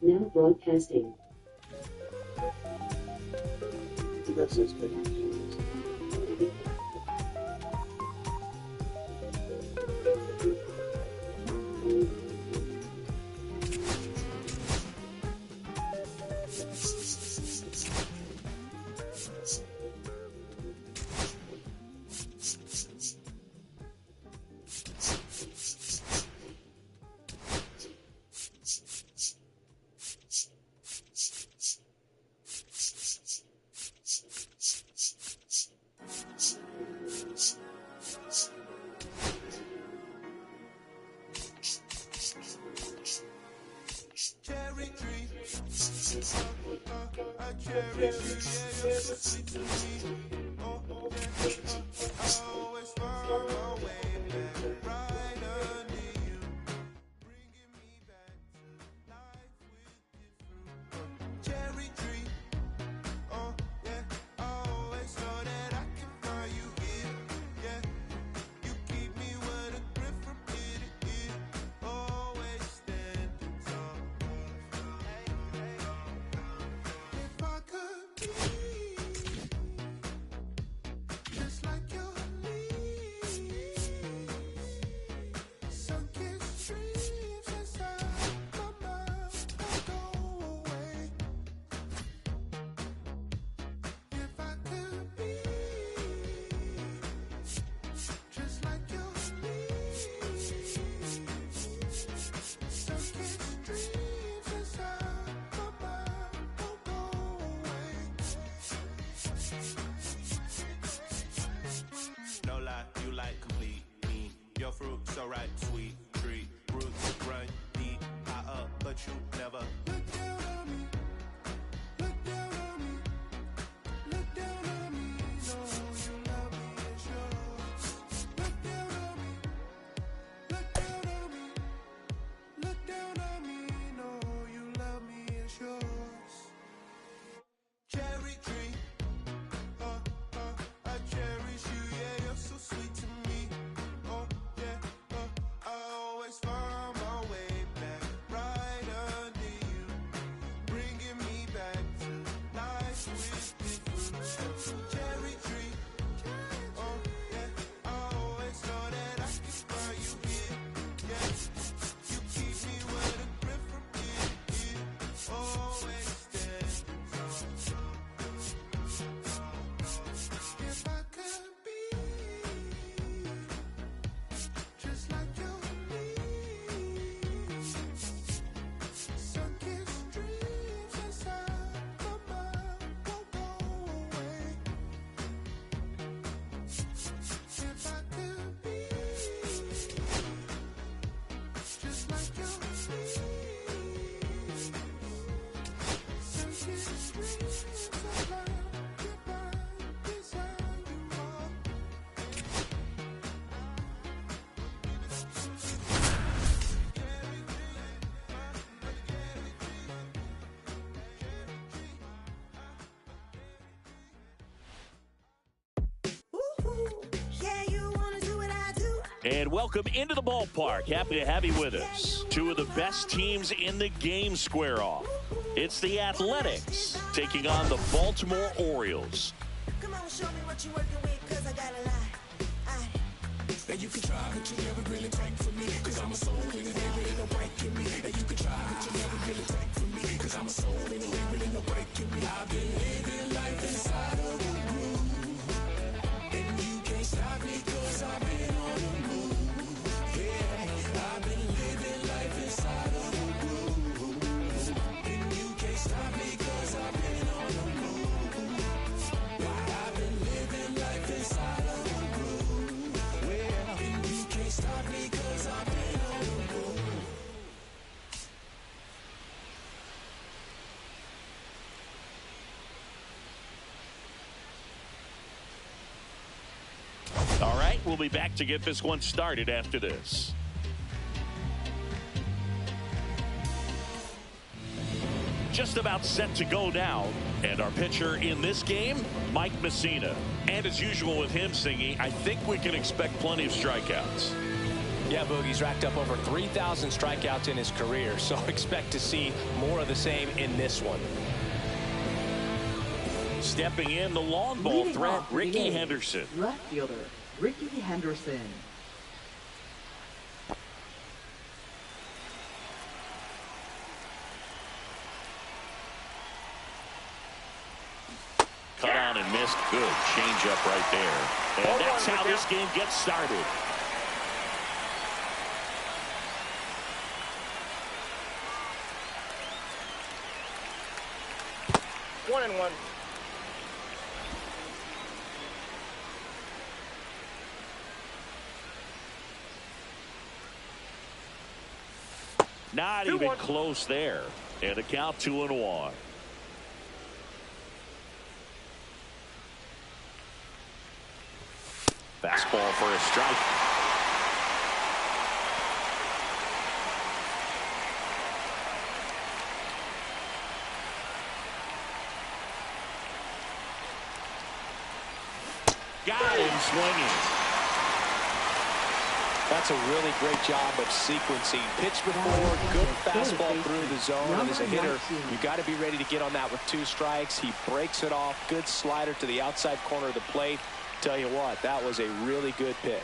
Now broadcasting. So right, sweet tree, roots run deep, high up, but you never look down on me. Look down on me. Look down on me. No, you love me, it's yours. Look down on me. Look down on me. Look down on me. No, you love me, it's yours. Cherry tree, I cherish you, yeah, you're so sweet to me. Find my way back right under you, bringing me back to life with you. Cherry tree, oh yeah, I always know that I can find you here. Yeah, you keep me with a grip from ear to ear, always standing tall. If I could be just like you. And welcome into the ballpark. Happy to have you with us. Two of the best teams in the game square off. It's the Athletics taking on the Baltimore Orioles. Come on, show me what you're working with, cause I got a lot. And you can try, but you never really tank for me, cause I'm a soul in it, ain't really no break in me. And you can try, but you never really tank for me, cause I'm a soul in it, ain't really no break in me. I've been living life inside of a groove, and you can't stop me, cause I've been on the move. Yeah, I've been living life inside of a groove, and you can't stop me, cause I've been on the move. I've been living life inside of a groove, and you can't stop me, cause I've been on the move. All right, we'll be back to get this one started after this. Just about set to go now. And our pitcher in this game, Mike Messina. And as usual with him singing, I think we can expect plenty of strikeouts. Yeah, Boogie's racked up over 3,000 strikeouts in his career, so expect to see more of the same in this one. Stepping in, the long ball Leading threat, off for the Ricky A's, Henderson. Left fielder, Ricky Henderson. Cut on and missed. Good changeup right there. And that's how this game gets started. One and one. Not even close there. And a count 2-1. Fastball for a strike. Got him swinging. That's a really great job of sequencing. Pitch before, good fastball through the zone, and as a hitter, you got to be ready to get on that with 2 strikes. He breaks it off. Good slider to the outside corner of the plate. Tell you what, that was a really good pitch.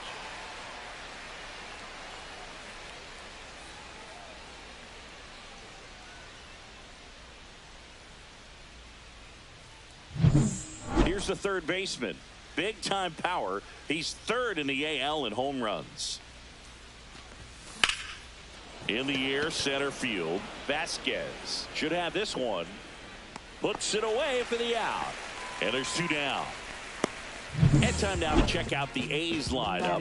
Here's the third baseman. Big time power. He's third in the AL in home runs. In the air, center field. Vasquez should have this one. Puts it away for the out. And there's 2 down. And time now to check out the A's lineup.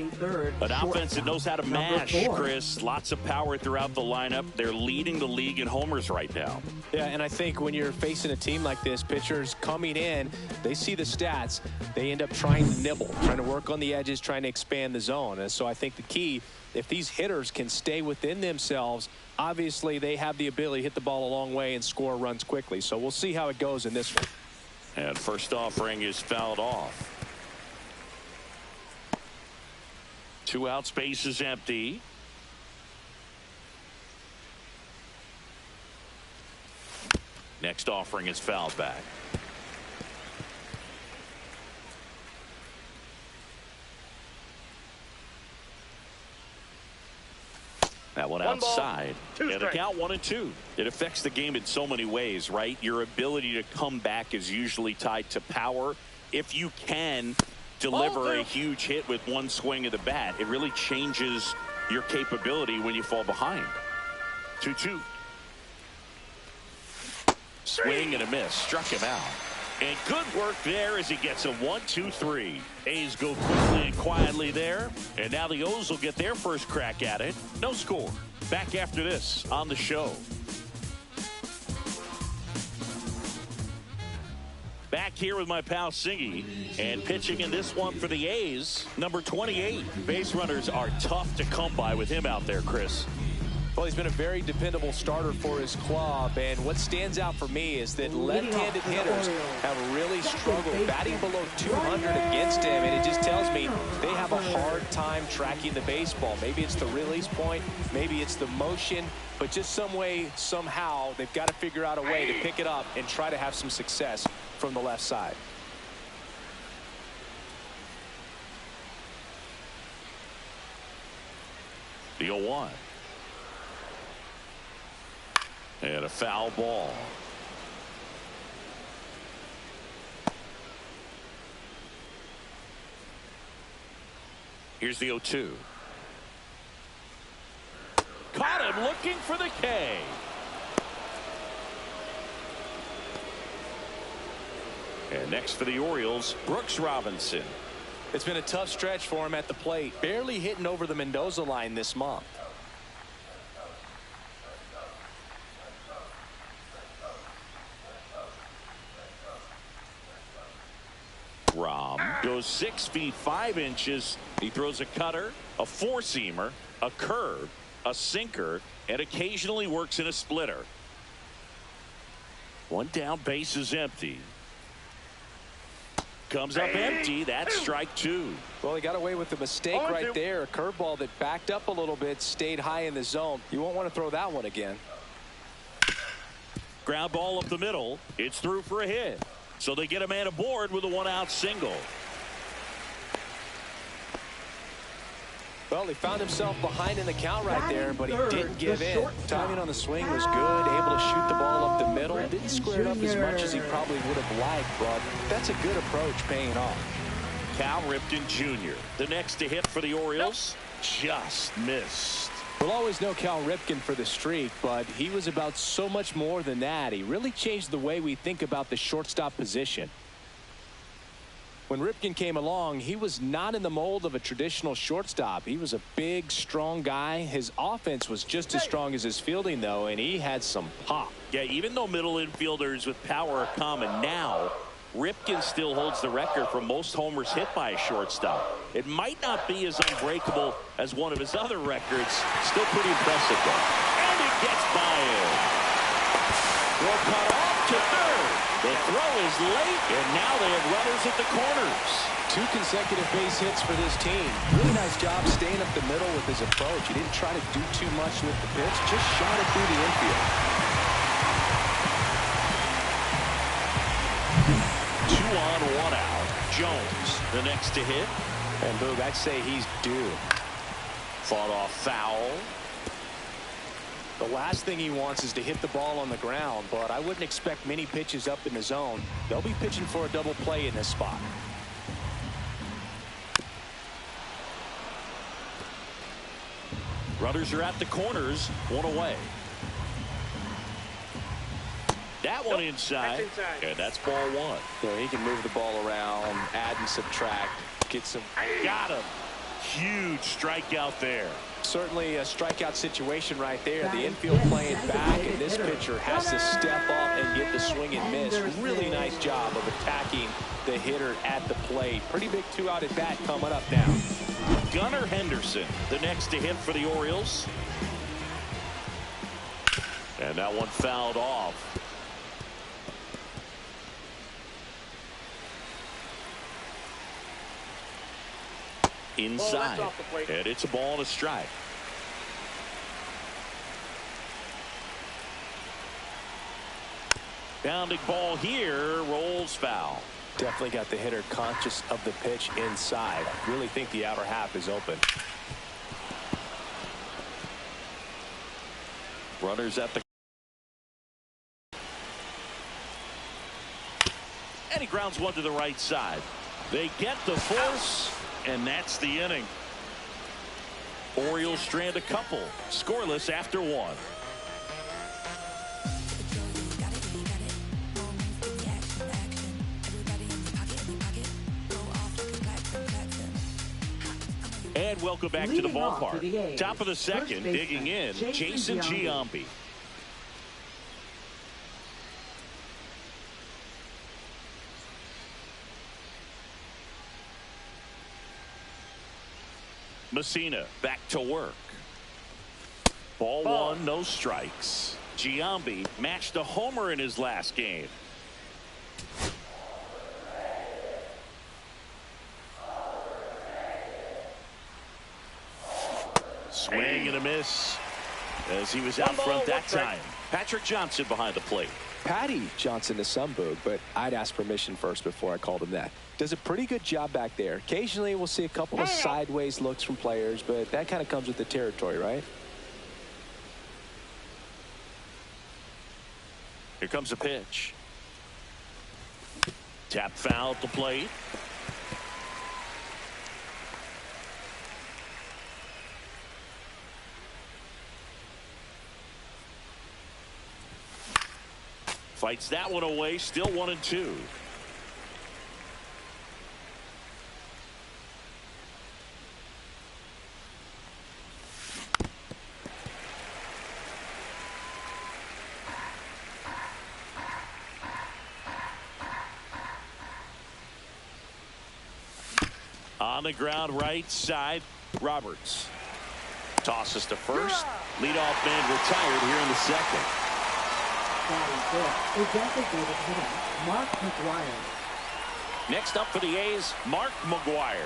An offense that knows how to mash, Chris. Lots of power throughout the lineup. They're leading the league in homers right now. Yeah, and I think when you're facing a team like this, pitchers coming in, they see the stats. They end up trying to nibble, trying to work on the edges, trying to expand the zone. And so I think the key, if these hitters can stay within themselves, obviously they have the ability to hit the ball a long way and score runs quickly. So we'll see how it goes in this one. And first offering is fouled off. 2 out, space is empty. Next offering is fouled back. That one outside. And the count 1-2. It affects the game in so many ways, right? Your ability to come back is usually tied to power. If you can deliver a huge hit with one swing of the bat, it really changes your capability when you fall behind. 2-2. Swing and a miss. Struck him out. And good work there as he gets a 1-2-3. A's go quickly and quietly there. And now the O's will get their first crack at it. No score. Back after this on the show. Back here with my pal Singy, and pitching in this one for the A's, number 28. Base runners are tough to come by with him out there, Chris. Well, he's been a very dependable starter for his club, and what stands out for me is that left-handed hitters have really struggled batting below 200 against him, and it just tells me they have a hard time tracking the baseball. Maybe it's the release point, maybe it's the motion, but just some way, somehow, they've got to figure out a way to pick it up and try to have some success from the left side. The 0-1. And a foul ball. Here's the 0-2. Caught him looking for the K. And next for the Orioles, Brooks Robinson. It's been a tough stretch for him at the plate, barely hitting over the Mendoza line this month. Rom goes 6 feet 5 inches. He throws a cutter, a 4-seamer, a curve, a sinker, and occasionally works in a splitter. One down, base is empty. Comes up empty. That's strike two. Well, he got away with the mistake right there. A curveball that backed up a little bit, stayed high in the zone. You won't want to throw that one again. Ground ball up the middle. It's through for a hit. So they get a man aboard with a one-out single. Well, he found himself behind in the count right there, but he didn't give in. Timing on the swing was good, able to shoot the ball up the middle. Didn't square it up as much as he probably would have liked, but that's a good approach, paying off. Cal Ripken Jr., the next to hit for the Orioles, just missed. We'll always know Cal Ripken for the streak, but he was about so much more than that. He really changed the way we think about the shortstop position. When Ripken came along, he was not in the mold of a traditional shortstop. He was a big, strong guy. His offense was just as strong as his fielding, though, and he had some pop. Yeah, even though middle infielders with power are common now, Ripken still holds the record for most homers hit by a shortstop. It might not be as unbreakable as one of his other records. Still pretty impressive, though. And it gets by him. Will cut off to third. The throw is late, and now they have runners at the corners. 2 consecutive base hits for this team. Really nice job staying up the middle with his approach. He didn't try to do too much with the pitch, just shot it through the infield. 2 on, 1 out. Jones, the next to hit. And Boog, I'd say he's due. Fought off foul. The last thing he wants is to hit the ball on the ground, but I wouldn't expect many pitches up in the zone. They'll be pitching for a double play in this spot. Runners are at the corners, 1 away. That one inside, and that's ball 1. So he can move the ball around, add and subtract, get some. Got him. Huge strikeout there. Certainly a strikeout situation right there. The infield playing back, and this pitcher has to step up and get the swing and miss. Really nice job of attacking the hitter at the plate. Pretty big 2-out at bat coming up now. Gunnar Henderson, the next to hit for the Orioles. And that one fouled off. Inside, and it's a ball and a strike. Bounding ball here, rolls foul. Definitely got the hitter conscious of the pitch inside. Really think the outer half is open. Runners at the. And he grounds one to the right side. They get the force. And that's the inning. Orioles strand a couple. Scoreless after 1. And welcome back to the ballpark. Top of the second, digging in, Jason Giambi. Messina back to work. Ball 1, no strikes. Giambi matched a homer in his last game. Swing and a miss as he was out front that time. Patrick Johnson behind the plate. Patty Johnson to some, Boog, but I'd ask permission first before I called him that. Does a pretty good job back there. Occasionally we'll see a couple of sideways looks from players, but that kind of comes with the territory, right? Here comes a pitch. Tap foul at the plate. Fights that one away, still 1-2. On the ground right side, Roberts tosses to first. Leadoff man retired here in the second. Batting fifth is designated hitter Mark McGuire. Next up for the A's, Mark McGwire.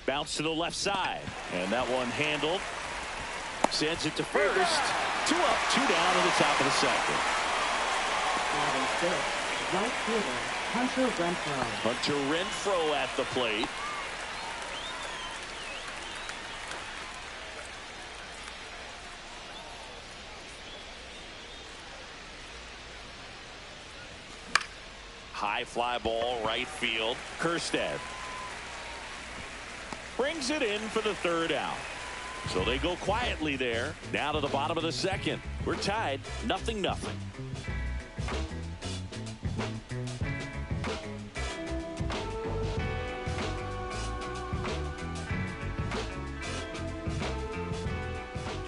Bounce to the left side. And that one handled. Sends it to first. 2 up, 2 down in the top of the second. Batting fifth, right fielder, Hunter Renfroe. Hunter Renfroe at the plate. High fly ball, right field. Kerstead brings it in for the 3rd out. So they go quietly there. Now to the bottom of the second. We're tied, 0-0.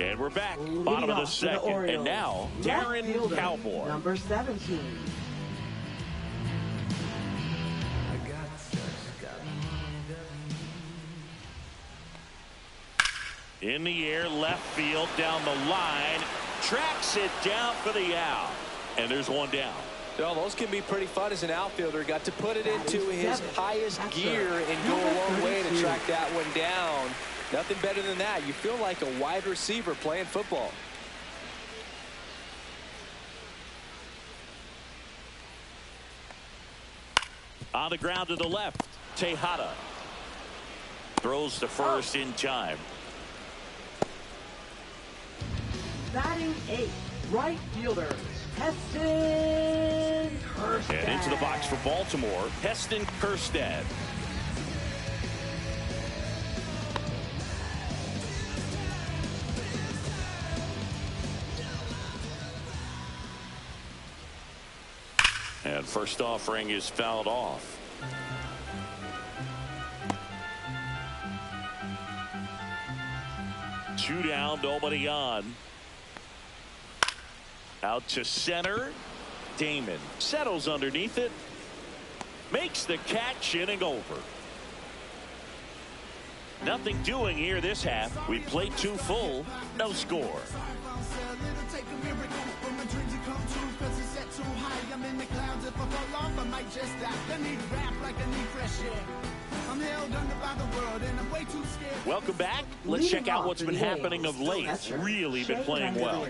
And we're back, bottom of the second. And now, Darren Cowboy. Number 17. In the air, left field, down the line. Tracks it down for the out. And there's one down. Well, those can be pretty fun as an outfielder. Got to put it into his highest gear and go a long way to track that one down. Nothing better than that. You feel like a wide receiver playing football. On the ground to the left, Tejada throws to first in time. Batting 8th, right fielder, Heston Kerstead. And into the box for Baltimore, Heston Kerstead. And first offering is fouled off. Two down, nobody on. Out to center. Damon settles underneath it. Makes the catch, inning over. Nothing doing here this half. We played 2 full, no score. Welcome back. Let's check out what's been happening of late. It's really been playing well.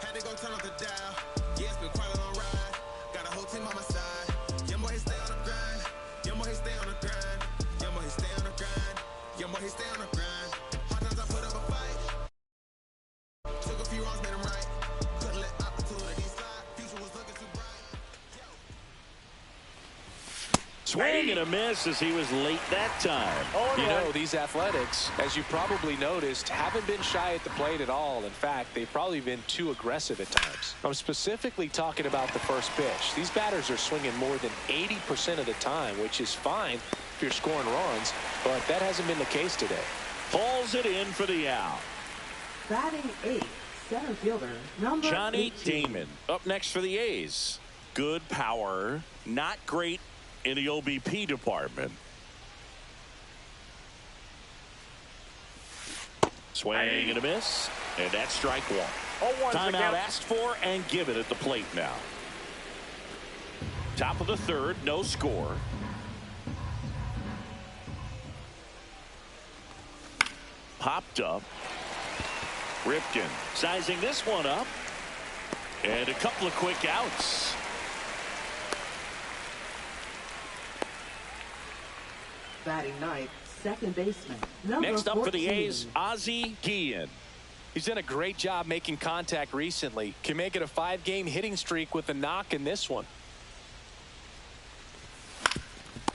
Had to go turn off the dial. Yeah, it's been quite a long ride. Got a whole team on my side. Your boy, he stay on the grind. Your boy, he stay on the grind. Your boy, he stay on the grind. Your boy, he stay on the grind. Hard times I put up a fight. Took a few wrongs, made them right. Couldn't let opportunities slide. Future was looking too bright. Swing and a miss as he was late that time. You know, these Athletics, as you probably noticed, haven't been shy at the plate at all. In fact, they've probably been too aggressive at times. I'm specifically talking about the first pitch. These batters are swinging more than 80% of the time, which is fine if you're scoring runs, but that hasn't been the case today. Pulls it in for the out. Batting 8th, center fielder, number Johnny 18. Damon up next for the A's. Good power, not great in the OBP department. Swing and a miss, and that's strike one. Timeout asked for and given at the plate now. Top of the 3rd, no score. Popped up. Ripken sizing this one up. And a couple of quick outs. Batting 9th, second baseman, number Next up 14. for the A's, Ozzie Guillen. He's done a great job making contact recently. Can make it a 5-game hitting streak with a knock in this one.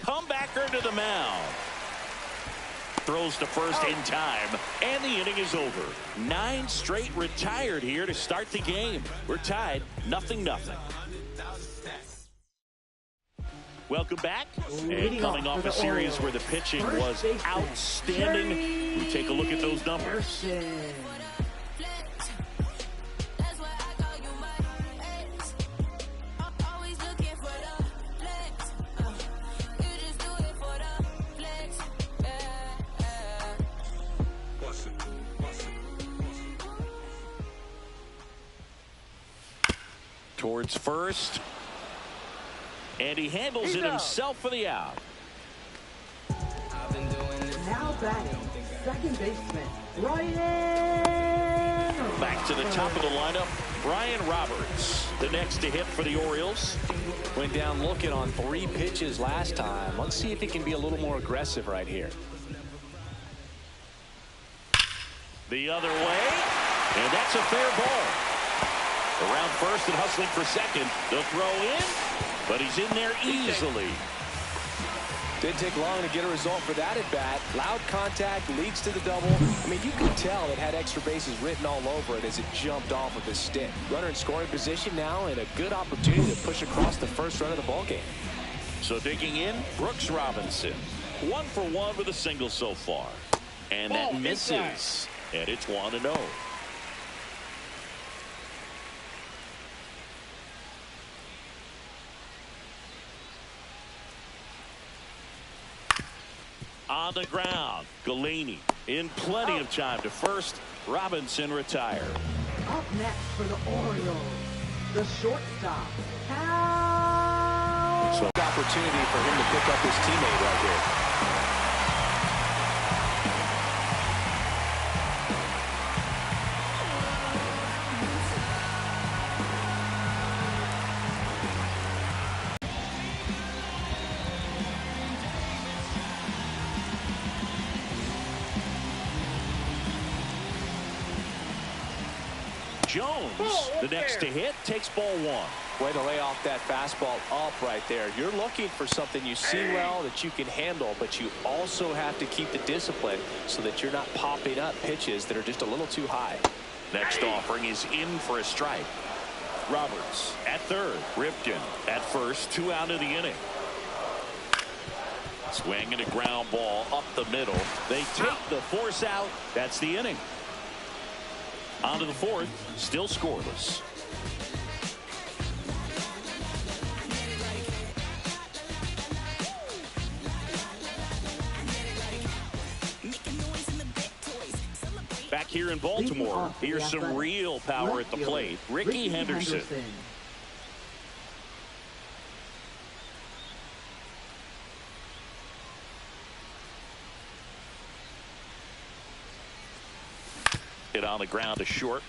Comebacker to the mound. Throws to first in time, and the inning is over. 9 straight retired here to start the game. We're tied, 0-0. Welcome back. And coming off a series where the pitching was outstanding, we take a look at those numbers. towards first. And he handles it himself for the out. Now batting, second baseman, Ryan. Back to the top of the lineup, Brian Roberts, the next to hit for the Orioles. Went down looking on 3 pitches last time. Let's see if he can be a little more aggressive right here. The other way, and that's a fair ball. Around first and hustling for second. The throw in, but he's in there easily. Didn't take long to get a result for that at bat. Loud contact leads to the double. I mean, you could tell it had extra bases written all over it as it jumped off of his stick. Runner in scoring position now, and a good opportunity to push across the first run of the ballgame. So digging in, Brooks Robinson. 1 for 1 with a single so far. And that misses. And it's 1-0. On the ground, Galaney in plenty of time to first. Robinson retired. Up next for the Orioles, the shortstop, Cal. So opportunity for him to pick up his teammate right here. Jones, the next to hit, takes ball 1. Way to lay off that fastball up right there. You're looking for something you see well that you can handle, but you also have to keep the discipline so that you're not popping up pitches that are just a little too high. Next offering is in for a strike. Roberts at third. Ripken at first. 2 out of the inning. Swing and a ground ball up the middle. They take the force out. That's the inning. On to the fourth, still scoreless. Back here in Baltimore, here's some real power at the plate. Ricky Henderson. Hit on the ground to short.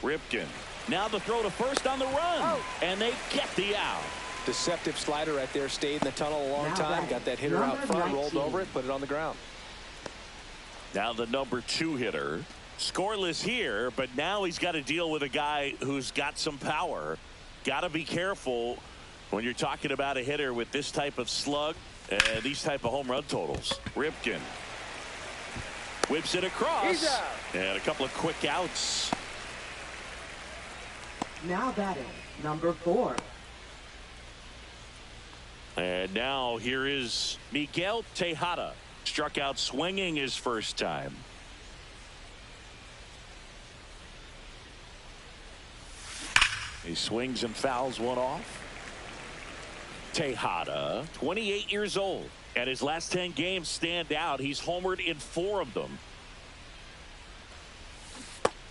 Ripken. Now the throw to first on the run. And they get the out. Deceptive slider right there. Stayed in the tunnel a long time. Got that hitter out front. Rolled over it. Put it on the ground. Now the number 2 hitter. Scoreless here, but now he's got to deal with a guy who's got some power. Got to be careful when you're talking about a hitter with this type of slug and these type of home run totals. Ripken. Whips it across. And a couple of quick outs. Now batting, number 4. And now here is Miguel Tejada. Struck out swinging his first time. He swings and fouls one off. Tejada, 28 years old. And his last 10 games stand out. He's homered in 4 of them.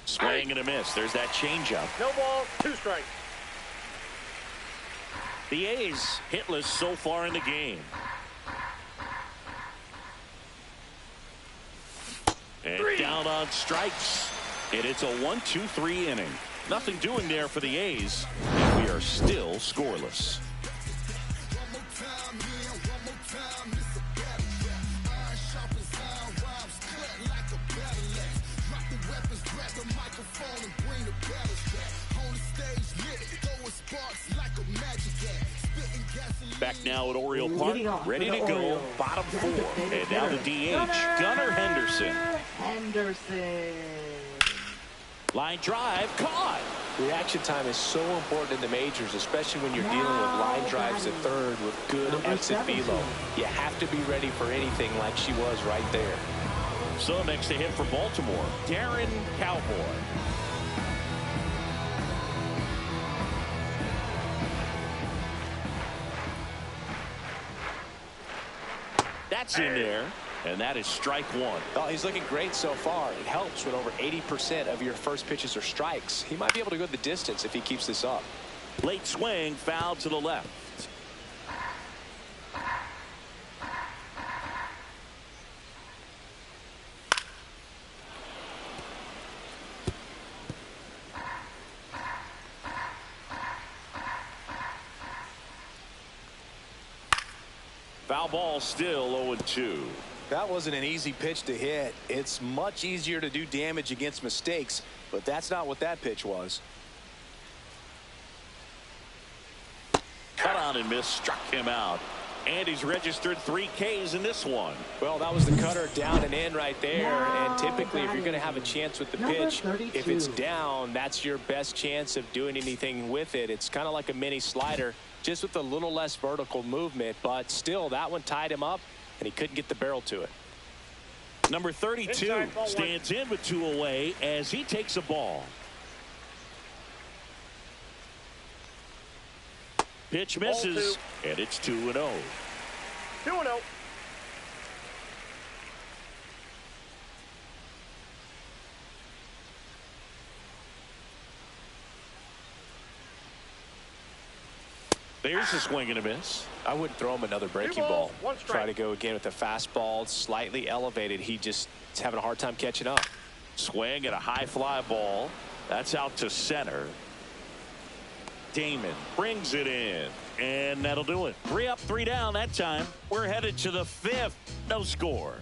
Swing and a miss. There's that changeup. No ball, 2 strikes. The A's hitless so far in the game. And down on strikes. And it's a 1-2-3 inning. Nothing doing there for the A's. And we are still scoreless. Back now at Oriole Park, ready to go, bottom 4. And now the DH, Gunnar Henderson. Line drive, caught. Reaction time is so important in the majors, especially when you're dealing with line drives to third with good exit velo. You have to be ready for anything like she was right there. So next to hit for Baltimore, Darren Cowboy. That's in there, and that is strike 1. Oh, he's looking great so far. It helps when over 80% of your first pitches are strikes. He might be able to go the distance if he keeps this up. Late swing, foul to the left. Foul ball, still 0-2. That wasn't an easy pitch to hit. It's much easier to do damage against mistakes, but that's not what that pitch was. Cut on and miss, struck him out. And he's registered 3 Ks in this one. Well, that was the cutter down and in right there. And typically, if you're going to have a chance with the pitch, if it's down, that's your best chance of doing anything with it. It's kind of like a mini slider, just with a little less vertical movement. But still, that one tied him up, and he couldn't get the barrel to it. Number 32 stands in with 2 away as he takes a ball. Pitch misses, and it's 2-0. 2-0. There's a swing and a miss. I wouldn't throw him another breaking ball. Try to go again with the fastball, slightly elevated. He just is having a hard time catching up. Swing at a high fly ball. That's out to center. Damon brings it in, and that'll do it. 3 up, 3 down that time. We're headed to the 5th. No score.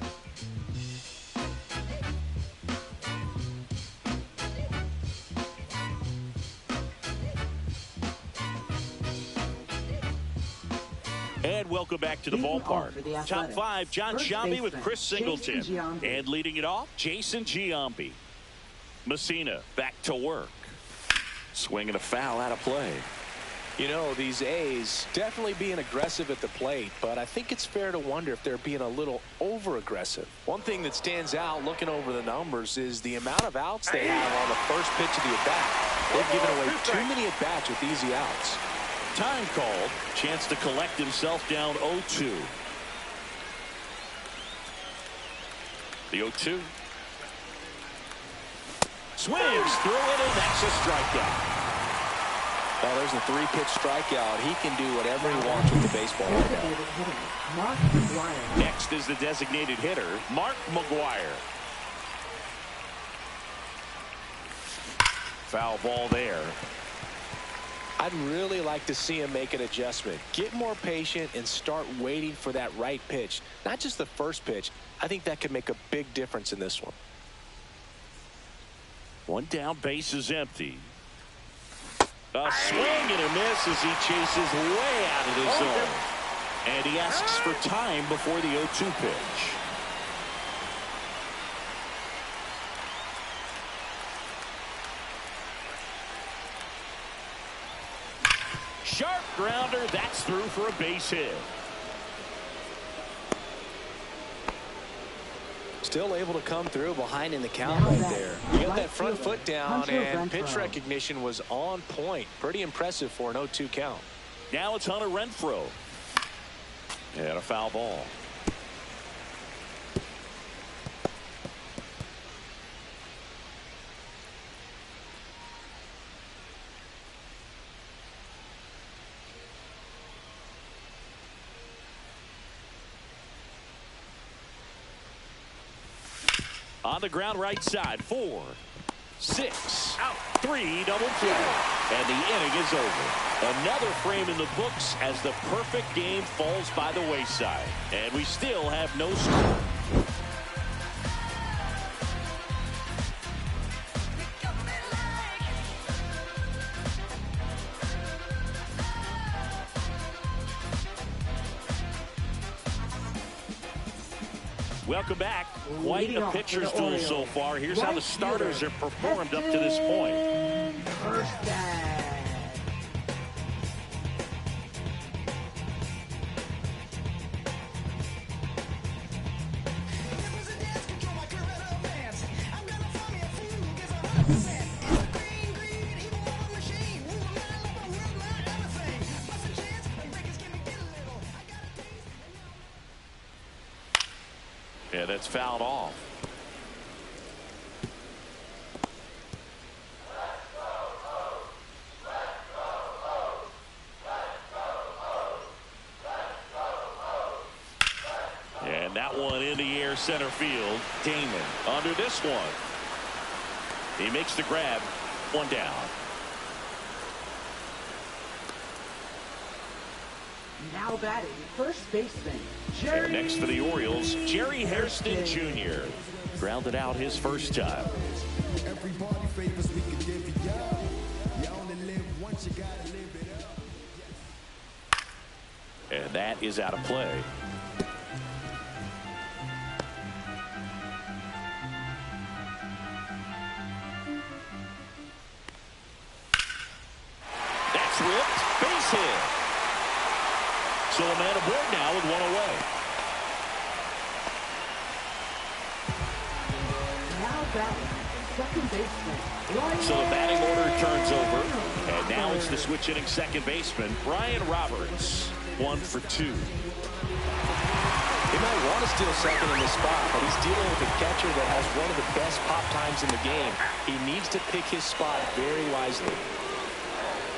And welcome back to the ballpark. Top 5, John Giambi with Chris Singleton. And leading it off, Jason Giambi. Messina back to work. Swinging a foul out of play. You know, these A's definitely being aggressive at the plate, but I think it's fair to wonder if they're being a little over-aggressive. One thing that stands out looking over the numbers is the amount of outs they have on the first pitch of the at-bat. They've given away too many at-bats with easy outs. Time called. Chance to collect himself down 0-2. The 0-2. Swings through it, and that's a strikeout. Well, there's a 3-pitch strikeout. He can do whatever he wants with the baseball right now. Next is the designated hitter, Mark McGuire. Foul ball there. I'd really like to see him make an adjustment. Get more patient and start waiting for that right pitch. Not just the first pitch. I think that could make a big difference in this one. 1 down, base is empty. A swing and a miss as he chases way out of the zone. And he asks for time before the 0-2 pitch. Sharp grounder, that's through for a base hit. Still able to come through behind in the count right there. You got that front foot down, and pitch recognition was on point. Pretty impressive for an 0-2 count. Now it's Hunter Renfroe. And a foul ball. On the ground right side, 4, 6, out, 3, double play. And the inning is over. Another frame in the books as the perfect game falls by the wayside. And we still have no score. Welcome back. Quite a pitcher's duel so far. Here's how the starters have performed up to this point. First bag. Yeah, that's fouled off. And that one in the air center field. Damon under this one. He makes the grab. One down. Now batting, first baseman, Jerry. And next for the Orioles, Jerry Hairston Jr. Grounded out his first time. Everybody favors we can give you. You only live once, you gotta live it up. And that is out of play. That's ripped. Base hit. So a man aboard now with one away. Now batting, second baseman. So the batting order turns over. And now it's the switch hitting second baseman, Brian Roberts. 1 for 2. He might want to steal second in this spot, but he's dealing with a catcher that has one of the best pop times in the game. He needs to pick his spot very wisely.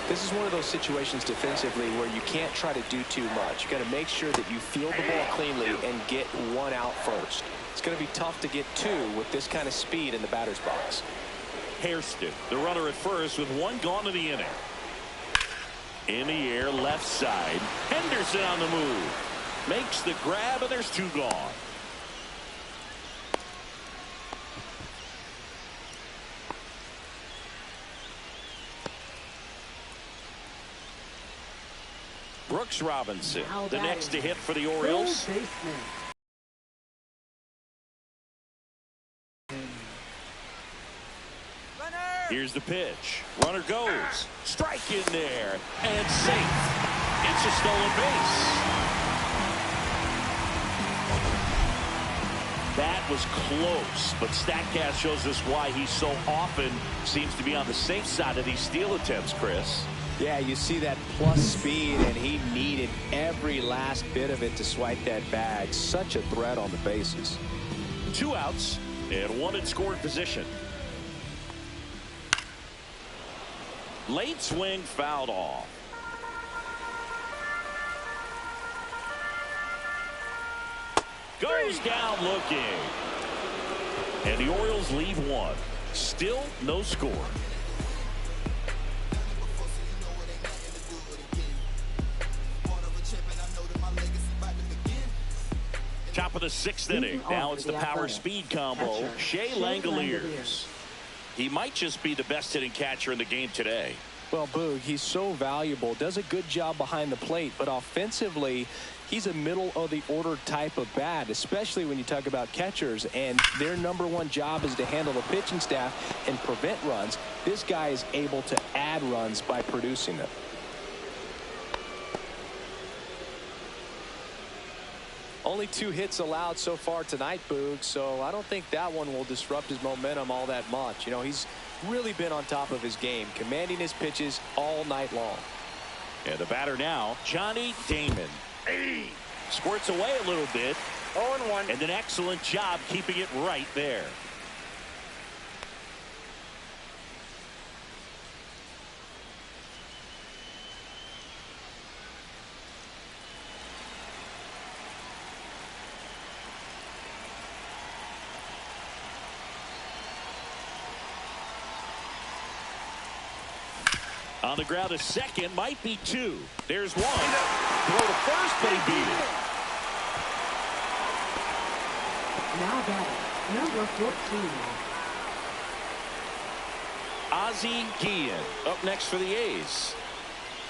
This is one of those situations defensively where you can't try to do too much. You got to make sure that you field the ball cleanly and get one out first. It's going to be tough to get two with this kind of speed in the batter's box. Hairston, the runner at first with one gone in the inning. In the air, left side. Henderson on the move. Makes the grab, and there's two gone. Brooks Robinson, the next to hit for the Orioles. Here's the pitch. Runner goes. Strike in there. And safe. It's a stolen base. That was close, but StatCast shows us why he so often seems to be on the safe side of these steal attempts, Chris. Yeah, you see that plus speed, and he needed every last bit of it to swipe that bag. Such a threat on the bases. 2 outs and 1 in scoring position. Late swing fouled off. Goes down looking. And the Orioles leave 1. Still no score. Top of the 6th inning. Now it's the power speed combo. Shea Langoliers. He might just be the best hitting catcher in the game today. Well, Boog, he's so valuable, does a good job behind the plate, but offensively, he's a middle of the order type of bat, especially when you talk about catchers, and their #1 job is to handle the pitching staff and prevent runs. This guy is able to add runs by producing them. Only 2 hits allowed so far tonight, Boog, so I don't think that one will disrupt his momentum all that much. You know, he's really been on top of his game, commanding his pitches all night long. And the batter now, Johnny Damon. Squirts away a little bit. 0-1. And an excellent job keeping it right there. On the ground, a second, might be 2. There's 1. Throw to first, but he beat it. Now batting, number 14. Ozzie Guillen up next for the A's.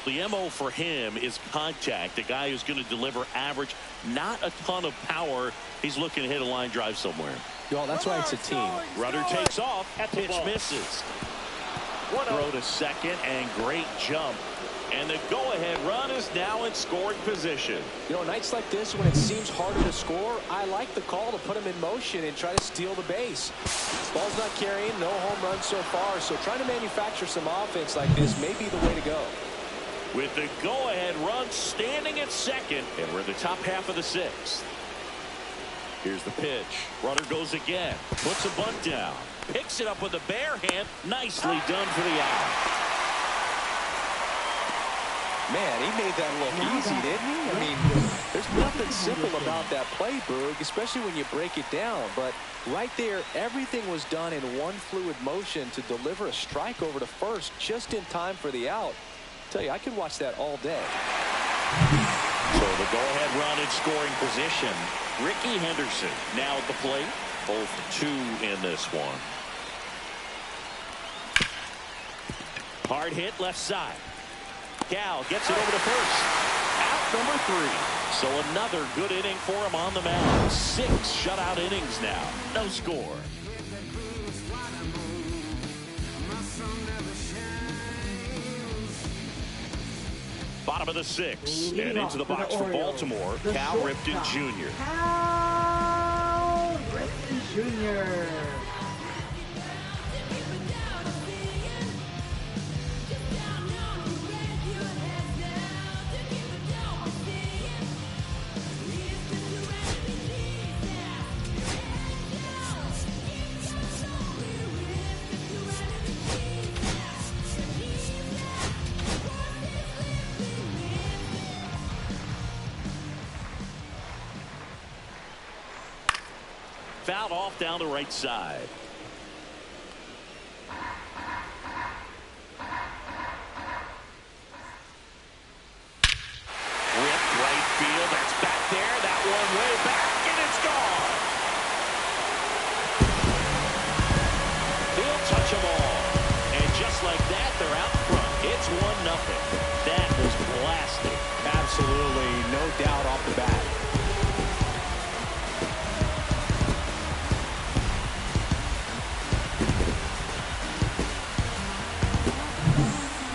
The MO for him is contact. A guy who's going to deliver average, not a ton of power. He's looking to hit a line drive somewhere. Well, that's why it's a team. Runner takes off. Pitch misses. Throw to second, and great jump. And the go-ahead run is now in scoring position. You know, nights like this, when it seems harder to score, I like the call to put him in motion and try to steal the base. Ball's not carrying, no home runs so far, so trying to manufacture some offense like this may be the way to go. With the go-ahead run standing at second, and we're in the top half of the 6th. Here's the pitch. Runner goes again. Puts a bunt down. Picks it up with a bare hand. Nicely done for the out. Man, he made that look easy, didn't he? I mean, there's nothing simple about that play, Boog, especially when you break it down. But right there, everything was done in one fluid motion to deliver a strike over to first just in time for the out. Tell you, I could watch that all day. So the go-ahead run in scoring position. Ricky Henderson now at the plate. Both 2 in this one. Hard hit left side. Cal gets it over to first. Out number 3. So another good inning for him on the mound. 6 shutout innings now. No score. Bottom of the 6th. And into the box for Baltimore, Cal Ripken Jr. Cal Ripken Jr. Fouled off down the right side. Ripped right field. That's back there. That one way back, and it's gone. He'll touch them all. And just like that, they're out front. It's 1-0. That was blasting. Absolutely, no doubt off the bat.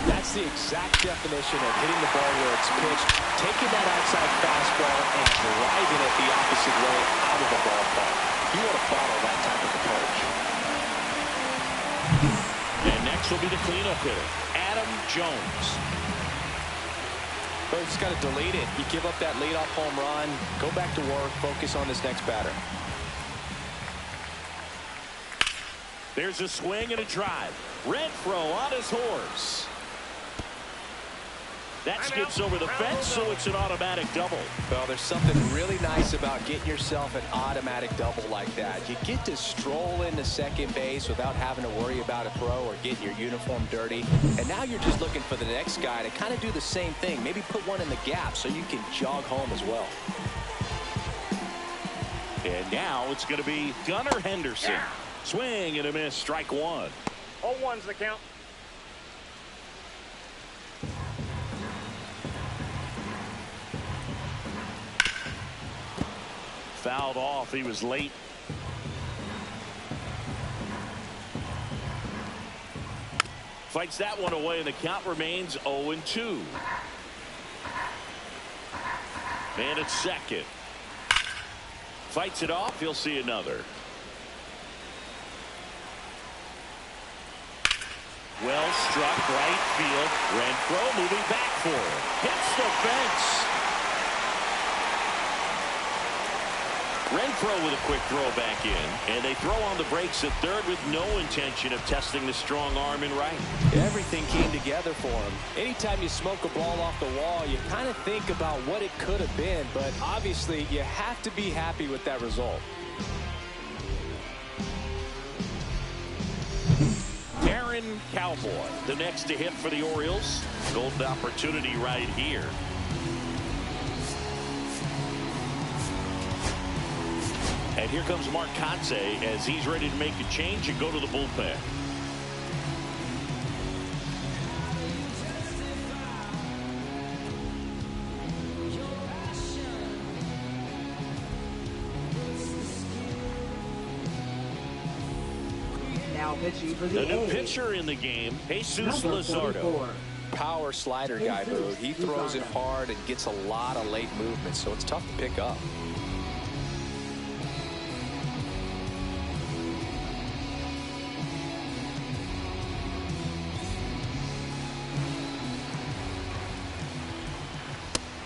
That's the exact definition of hitting the ball where it's pitched, taking that outside fastball and driving it the opposite way out of the ballpark. You want to follow that type of approach. And next will be the cleanup hitter, Adam Jones. But he's got to delete it. You give up that leadoff home run, go back to work, focus on this next batter. There's a swing and a drive. Renfroe on his horse. That skips over the fence, so it's an automatic double. Well, there's something really nice about getting yourself an automatic double like that. You get to stroll into second base without having to worry about a throw or getting your uniform dirty. And now you're just looking for the next guy to kind of do the same thing. Maybe put one in the gap so you can jog home as well. And now it's going to be Gunnar Henderson. Swing and a miss, strike 1. 0-1's the count. Fouled off. He was late. Fights that one away, and the count remains 0-2. And it's second. Fights it off. He'll see another. Well struck right field. Renfroe moving back for it. Hits the fence. Renfroe with a quick throw back in, and they throw on the brakes at third with no intention of testing the strong arm in right. Everything came together for him. Anytime you smoke a ball off the wall, you kind of think about what it could have been, but obviously you have to be happy with that result. Aaron Cowboy, the next to hit for the Orioles. Golden opportunity right here. And here comes Mark Kotsay as he's ready to make a change and go to the bullpen. Now pitching for The new A's. pitcher in the game, Jesus Number Luzardo. 44. Power slider guy, Boog. He throws it hard and gets a lot of late movement, so it's tough to pick up.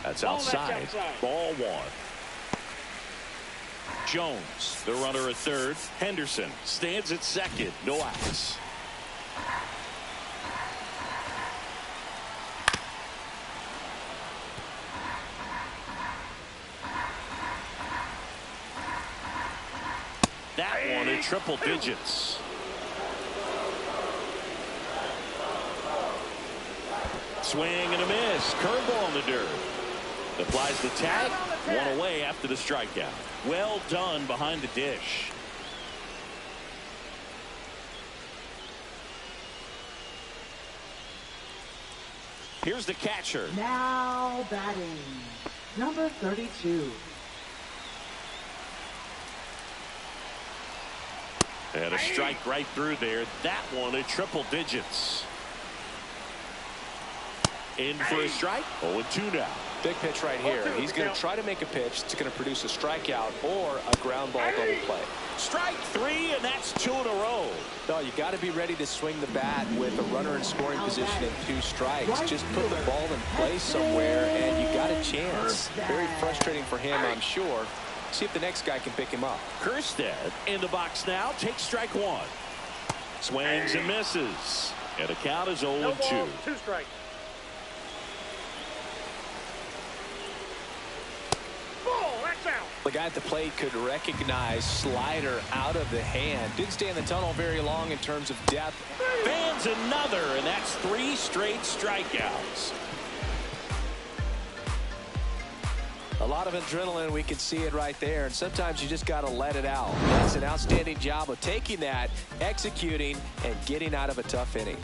That's outside. Ball 1. Jones, the runner at third. Henderson stands at second. No outs. that one in triple digits. Swing and a miss. Curveball in the dirt. Applies the tag. One away after the strikeout. Well done behind the dish. Here's the catcher. Now batting, number 32. And a strike right through there. That one in triple digits. In for a strike. 0-2 now. Big pitch right here. He's going to try to make a pitch that's going to produce a strikeout or a ground ball double play. Strike 3, and that's 2 in a row. No, you got to be ready to swing the bat with a runner in scoring position and 2 strikes. Just put the ball in play somewhere, and you got a chance. Very frustrating for him, I'm sure. See if the next guy can pick him up. Kerstead in the box now. Takes strike 1. Swings and misses. And the count is 0-2. 2 strikes. The guy at the plate could recognize slider out of the hand. Didn't stay in the tunnel very long in terms of depth. Fans another, and that's 3 straight strikeouts. A lot of adrenaline, we can see it right there, and sometimes you just got to let it out. That's an outstanding job of taking that, executing, and getting out of a tough inning.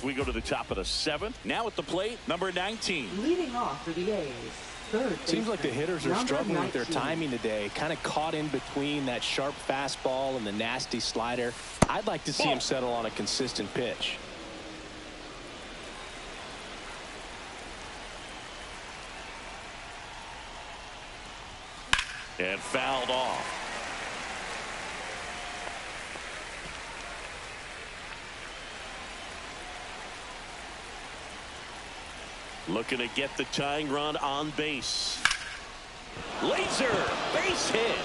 We go to the top of the 7th. Now at the plate, number 19. Leading off for the A's, third Seems like the hitters are number struggling 19. with their timing today. Kind of caught in between that sharp fastball and the nasty slider. I'd like to see him settle on a consistent pitch. And fouled off. Looking to get the tying run on base. Laser base hit.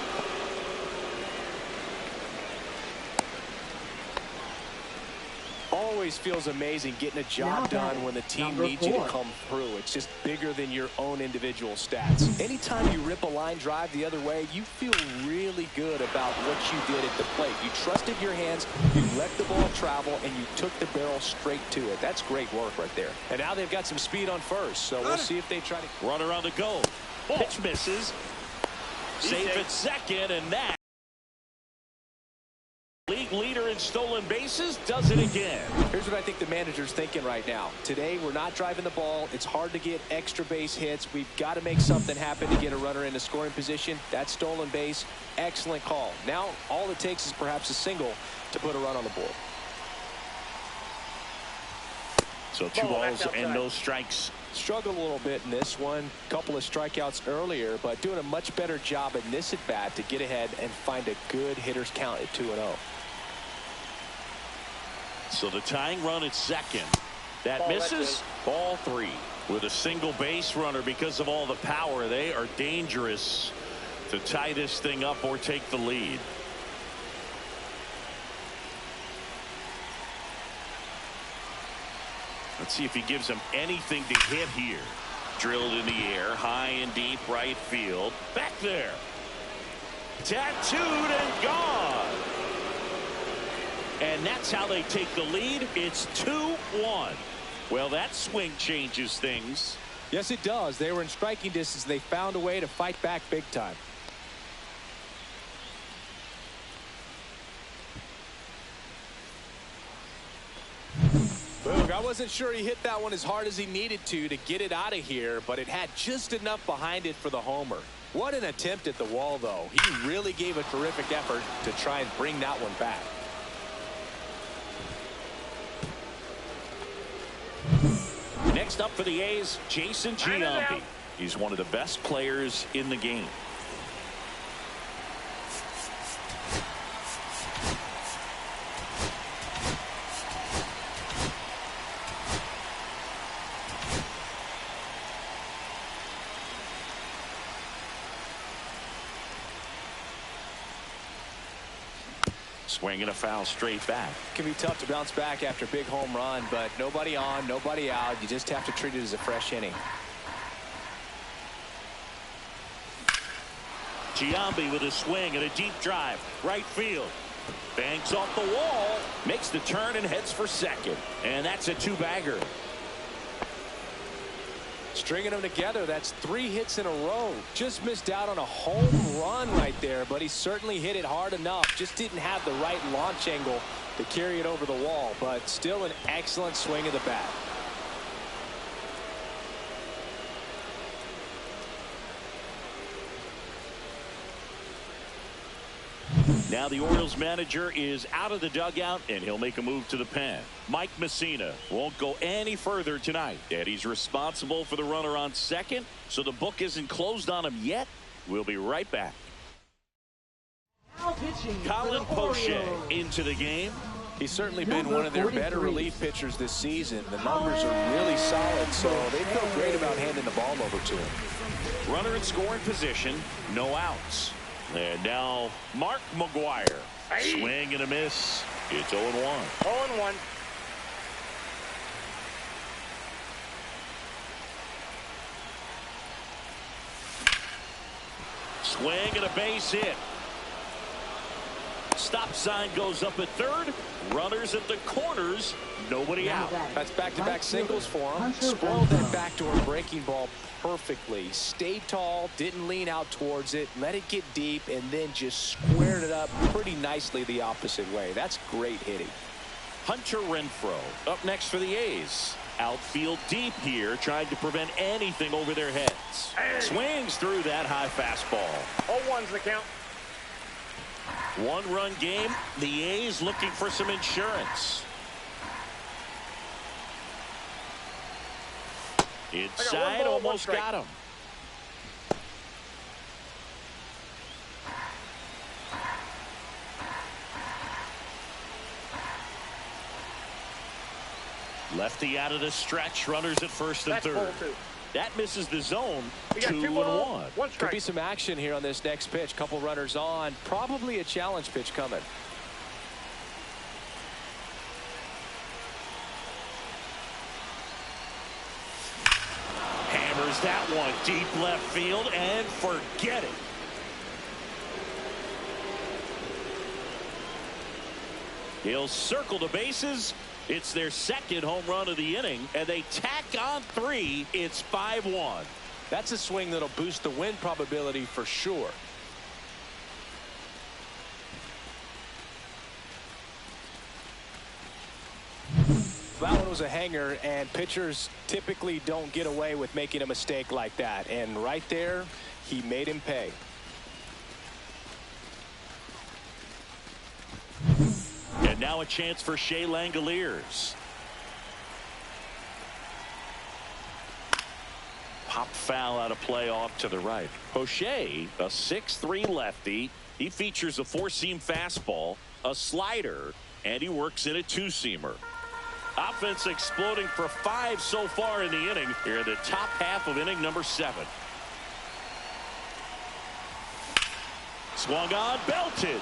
Always feels amazing getting a job done when the team needs you to come through. It's just bigger than your own individual stats. Anytime you rip a line drive the other way, you feel really good about what you did at the plate. You trusted your hands, you let the ball travel, and you took the barrel straight to it. That's great work right there. And now they've got some speed on first, so we'll see if they try to... Runner on the go. Pitch misses. Safe at second, and that league leader in stolen bases does it again. Here's what I think the manager's thinking right now. Today, we're not driving the ball. It's hard to get extra base hits. We've got to make something happen to get a runner into scoring position. That stolen base, excellent call. Now, all it takes is perhaps a single to put a run on the board. So 2 balls and no strikes. Struggled a little bit in this one. Couple of strikeouts earlier, but doing a much better job in this at-bat to get ahead and find a good hitter's count at 2-0. So the tying run at second. That misses. Ball 3. With a single base runner because of all the power, they are dangerous to tie this thing up or take the lead. Let's see if he gives them anything to hit here. Drilled in the air, high and deep right field. Back there. Tattooed and gone. And that's how they take the lead. It's 2-1. Well, that swing changes things. Yes, it does. They were in striking distance. They found a way to fight back big time. Boog, I wasn't sure he hit that one as hard as he needed to get it out of here, but it had just enough behind it for the homer. What an attempt at the wall, though. He really gave a terrific effort to try and bring that one back. Next up for the A's, Jason Giambi. He's one of the best players in the game. Swing and a foul straight back. It can be tough to bounce back after a big home run, but nobody on, nobody out. You just have to treat it as a fresh inning. Giambi with a swing and a deep drive. Right field. Banks off the wall. Makes the turn and heads for second. And that's a two-bagger. Stringing them together, that's 3 hits in a row. Just missed out on a home run right there, but he certainly hit it hard enough. Just didn't have the right launch angle to carry it over the wall, but still an excellent swing of the bat. Now the Orioles manager is out of the dugout, and he'll make a move to the pen. Mike Messina won't go any further tonight, and he's responsible for the runner on second, so the book isn't closed on him yet. We'll be right back. Colin Poche into the game. He's certainly been one of their better relief pitchers this season. The numbers are really solid, so they feel great about handing the ball over to him. Runner in scoring position, no outs. And now Mark McGuire. Swing and a miss. It's 0-1. 0-1. Swing and a base hit. Stop sign goes up at third. Runners at the corners. Nobody out. That's back-to-back singles for him. Spoiled that backdoor breaking ball perfectly. Stayed tall, didn't lean out towards it, let it get deep, and then just squared it up pretty nicely the opposite way. That's great hitting. Hunter Renfroe up next for the A's. Outfield deep here, trying to prevent anything over their heads. Swings through that high fastball. 0-1's the count. One-run game. The A's looking for some insurance. Inside, almost got him. Lefty out of the stretch. Runners at first and third. That misses the zone. 2-1. Could be some action here on this next pitch. Couple runners on. Probably a challenge pitch coming. Hammers that one deep left field and forget it. He'll circle the bases. It's their second home run of the inning, and they tack on 3. It's 5-1. That's a swing that'll boost the win probability for sure. That one was a hanger, and pitchers typically don't get away with making a mistake like that. And right there, he made him pay. And now a chance for Shea Langoliers. Pop foul out of play off to the right. Poche, a 6'3" lefty. He features a 4-seam fastball, a slider, and he works in a 2-seamer. Offense exploding for 5 so far in the inning. Here in the top half of inning number 7. Swung on, belted.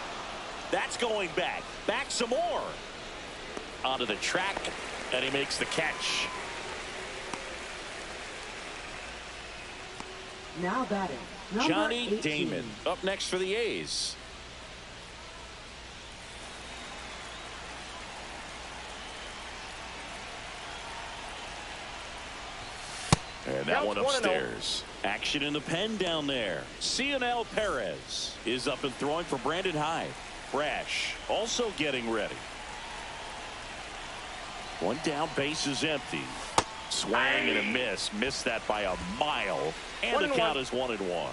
That's going back. Back some more. Onto the track, and he makes the catch. Now batting, Johnny 18. Damon up next for the A's. And that one upstairs. Action in the pen down there. Cionel Perez is up and throwing for Brandon Hyde. Brash also getting ready. One down, base is empty. Swing and a miss. Missed that by a mile. And the count is 1-1.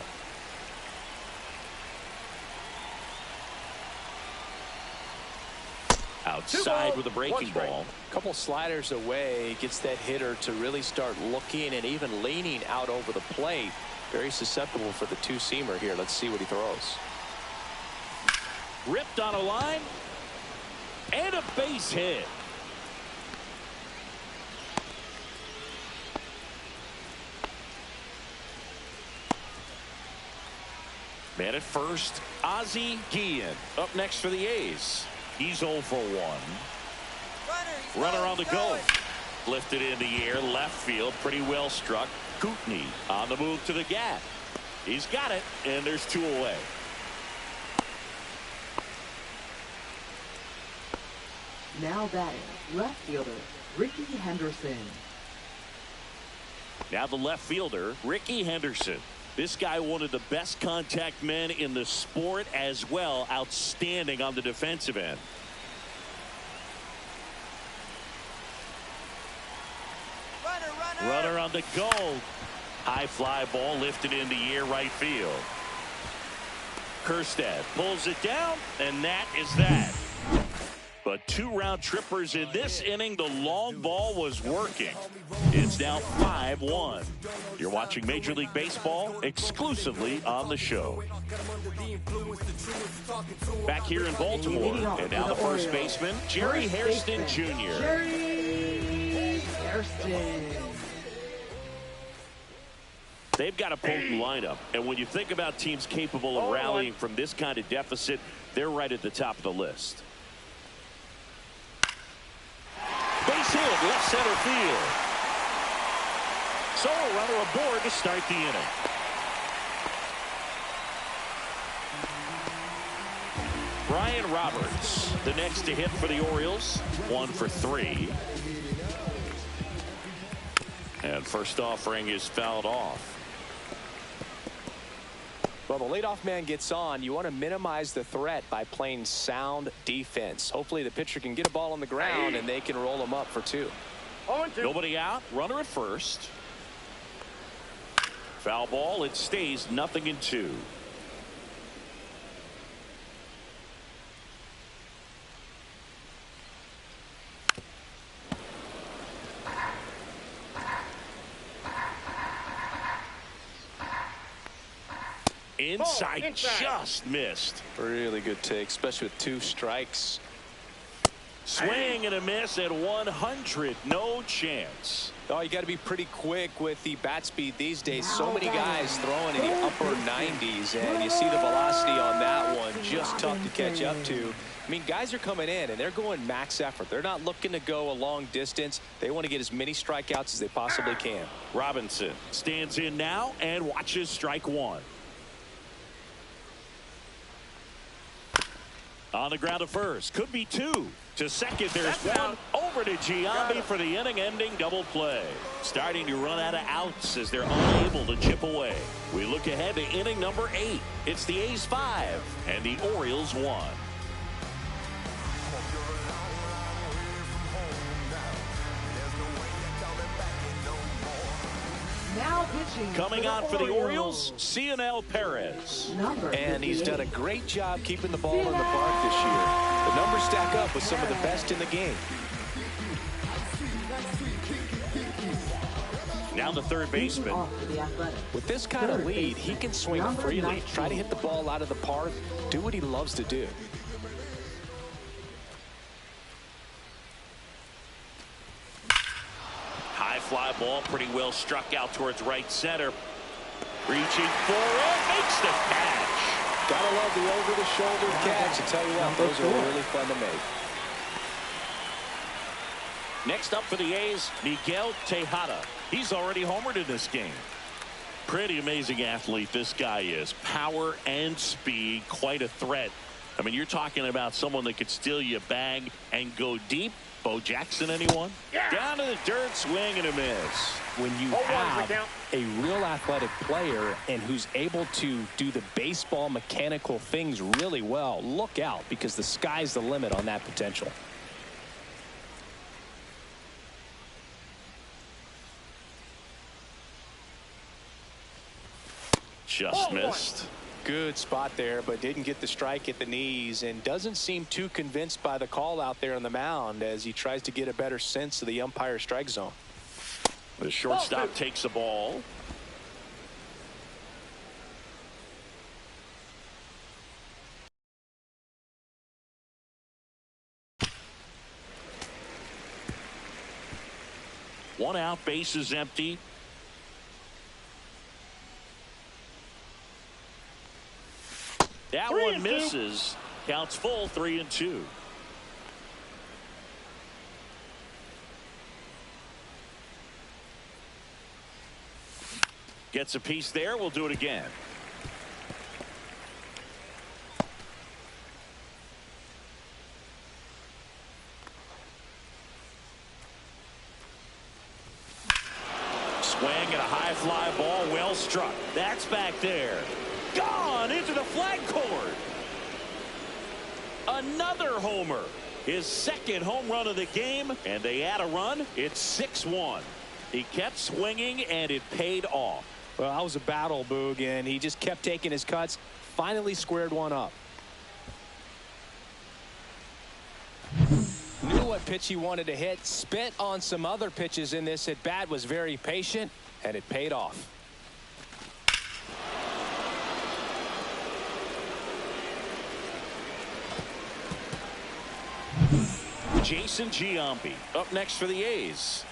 Outside with a breaking ball. Couple sliders away, gets that hitter to really start looking and even leaning out over the plate. Very susceptible for the 2-seamer here. Let's see what he throws. Ripped on a line and a base hit. Man at first, Ozzie Guillen up next for the A's. He's 0 for 1. Runner on the go. Lifted in the air, left field, pretty well struck. Kootenai on the move to the gap. He's got it, and there's 2 away. Now batting, left fielder, Ricky Henderson. Now the left fielder, Ricky Henderson. This guy, one of the best contact men in the sport as well. Outstanding on the defensive end. Runner on the go. High fly ball lifted in the air, right field. Kerstad pulls it down, and that is that. But 2 round trippers in this inning. The long ball was working. It's now 5-1. You're watching Major League Baseball exclusively on the show. Back here in Baltimore, and now the first baseman, Jerry Hairston Jr. Jerry Hairston. They've got a potent lineup, and when you think about teams capable of rallying from this kind of deficit, they're right at the top of the list. Base hit, left center field. So a runner aboard to start the inning. Brian Roberts, the next to hit for the Orioles, 1 for 3. And first offering is fouled off. Well, the leadoff man gets on. You want to minimize the threat by playing sound defense. Hopefully the pitcher can get a ball on the ground and they can roll him up for 2. Nobody out. Runner at first. Foul ball. It stays 0-2. Inside, just missed. Really good take, especially with 2 strikes. Swing and a miss at 100. No chance. Oh, you got to be pretty quick with the bat speed these days. So many guys throwing in the upper 90s, and you see the velocity on that one. Just tough to catch up to. I mean, guys are coming in, and they're going max effort. They're not looking to go a long distance. They want to get as many strikeouts as they possibly can. Robinson stands in now and watches strike 1. On the ground to first. Could be 2. To second, there's 1. Over to Giambi for the inning-ending double play. Starting to run out of outs as they're unable to chip away. We look ahead to inning number 8. It's the A's 5 and the Orioles 1. Now pitching. Coming on for the Orioles, Cionel Perez. And he's done a great job keeping the ball in the park this year. The numbers stack up with some of the best in the game. Now the third baseman. With this kind of lead, he can swing freely, try to hit the ball out of the park, do what he loves to do. High fly ball, pretty well struck out towards right center. Reaching forward, makes the catch. Gotta love the over-the-shoulder catch. I tell you what, those are really fun to make. Next up for the A's, Miguel Tejada. He's already homered in this game. Pretty amazing athlete this guy is. Power and speed, quite a threat. I mean, you're talking about someone that could steal you a bag and go deep. Bo Jackson, anyone? Yeah. Down to the dirt, swing and a miss. When you have a real athletic player and who's able to do the baseball mechanical things really well, look out, because the sky's the limit on that potential. Just missed. Good spot there, but didn't get the strike at the knees and doesn't seem too convinced by the call out there on the mound as he tries to get a better sense of the umpire strike zone. The shortstop takes the ball. One out, base is empty. That one misses. Counts full, 3-2. Gets a piece there. We'll do it again. Swing and a high fly ball, well struck. That's back there. Gone into the flag cord. Another homer. His second home run of the game, and they add a run. It's 6-1. He kept swinging, and it paid off. Well, that was a battle, Boog, and he just kept taking his cuts. Finally squared one up. Knew what pitch he wanted to hit. Spent on some other pitches in this at bat. Was very patient, and it paid off. Jason Giambi up next for the A's.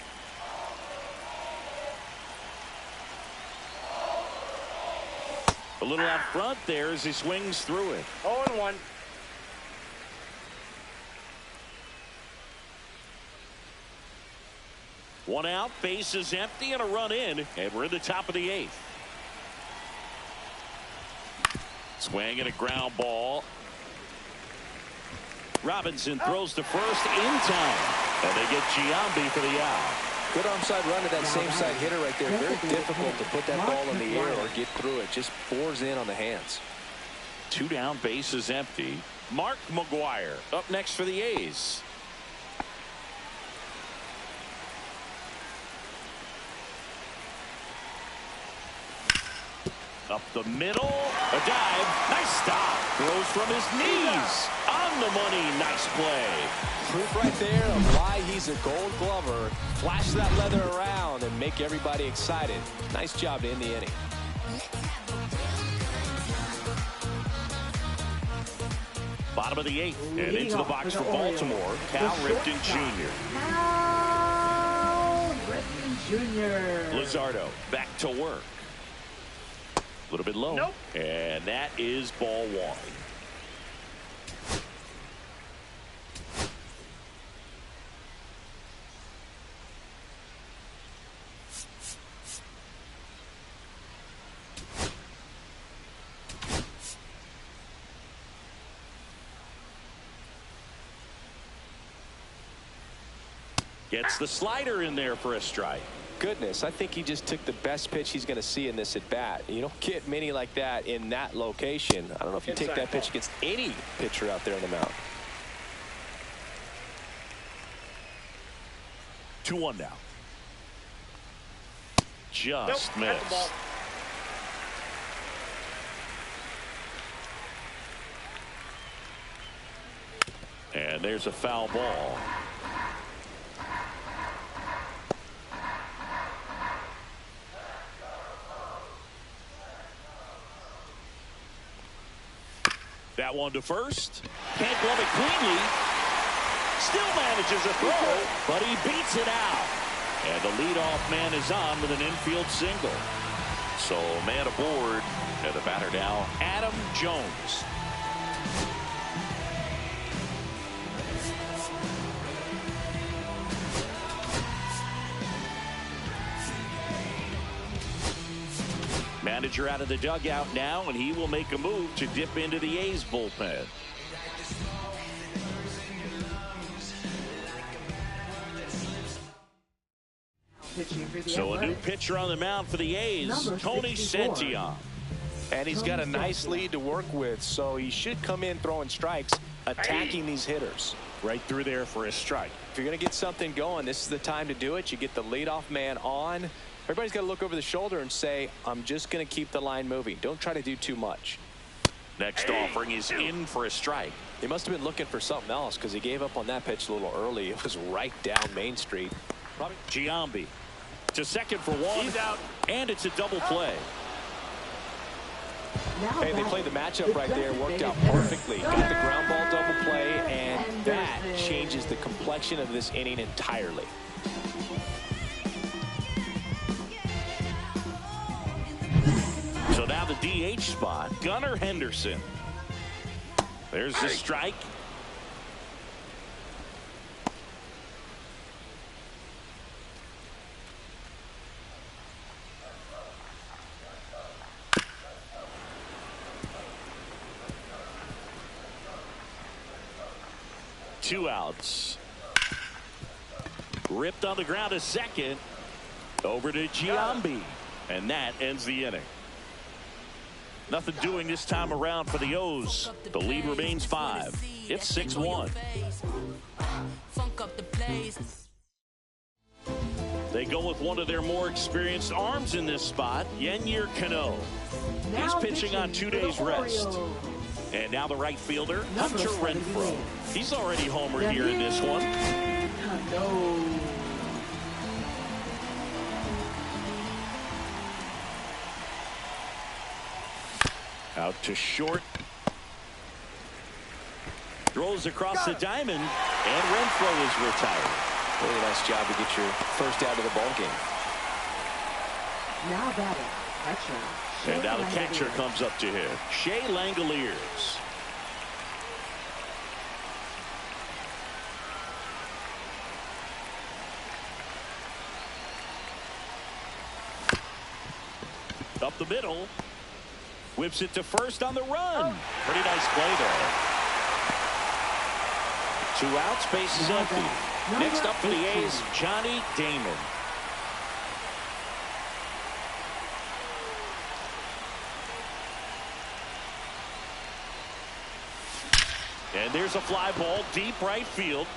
A little out front there as he swings through it. 0-1. One out, base is empty, and a run in, and we're in the top of the 8th. Swing and a ground ball. Robinson throws to first in time, and they get Giambi for the out. Good arm side run to that same side hitter right there. Very difficult to put that ball in the air or get through it. Just bores in on the hands. 2 down, base is empty. Mark McGwire up next for the A's. Up the middle, a dive, nice stop. Throws from his knees, on the money, nice play. Proof right there of why he's a Gold Glover. Flash that leather around and make everybody excited. Nice job to end the inning. Bottom of the 8th, and into the box for Baltimore, Cal Ripken Jr. Cal Ripken Jr. Luzardo back to work. A little bit low. Nope. And that is ball 1. Gets the slider in there for a strike. Goodness, I think he just took the best pitch he's going to see in this at bat. You don't get many like that in that location. I don't know if you take that pitch against any pitcher out there on the mound. 2-1 now. Just missed. And there's a foul ball. That one to first. Can't glove it cleanly. Still manages a throw, but he beats it out. And the leadoff man is on with an infield single. So man aboard, and the batter now, Adam Jones. Manager out of the dugout now, and he will make a move to dip into the A's bullpen. So a new pitcher on the mound for the A's, Tony Santillan. And he's got a nice lead to work with, so he should come in throwing strikes, attacking these hitters. Right through there for a strike. If you're going to get something going, this is the time to do it. You get the leadoff man on. Everybody's got to look over the shoulder and say, I'm just going to keep the line moving. Don't try to do too much. Next offering is in for a strike. He must have been looking for something else because he gave up on that pitch a little early. It was right down Main Street. Giambi to second for 1. He's out. And it's a double play. Hey, they played the matchup right there. Worked out perfectly. Got the ground ball double play, and that changes the complexion of this inning entirely. So now the DH spot, Gunnar Henderson. There's the strike. 2 outs. Ripped on the ground a second. Over to Giambi. And that ends the inning. Nothing doing this time around for the O's. The lead remains 5. It's 6-1. They go with one of their more experienced arms in this spot, Yennier Cano. He's pitching on 2 days rest. And now the right fielder, Hunter Renfroe. He's already homered here in this one. Out to short. Throws across the diamond, and Renfroe is retired. Really nice job to get your first out of the ball game. Now batting, catcher. And now the catcher comes up to him, Shea Langoliers. Up the middle. Whips it to first on the run. Pretty nice play there. 2 outs, base is empty. Next up for the A's, Johnny Damon. And there's a fly ball deep right field.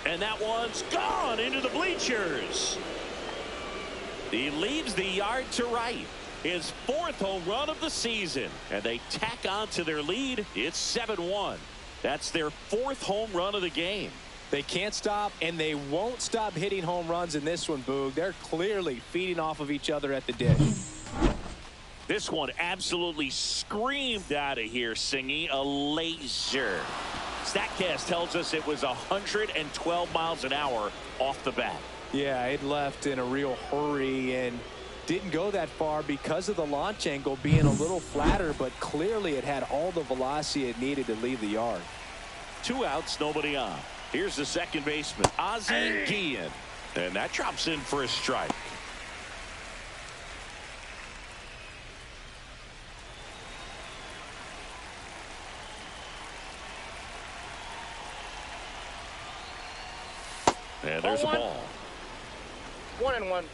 And that one's gone into the bleachers. He leaves the yard to right. His 4th home run of the season. And they tack on to their lead. It's 7-1. That's their 4th home run of the game. They can't stop, and they won't stop hitting home runs in this one, Boog. They're clearly feeding off of each other at the dish. This one absolutely screamed out of here, Singy. A laser. StatCast tells us it was 112 miles an hour off the bat. Yeah, it left in a real hurry and didn't go that far because of the launch angle being a little flatter, but clearly it had all the velocity it needed to leave the yard. 2 outs, nobody on. Here's the second baseman, Ozzie Guillen. And that drops in for a strike. And there's a ball. 1-1.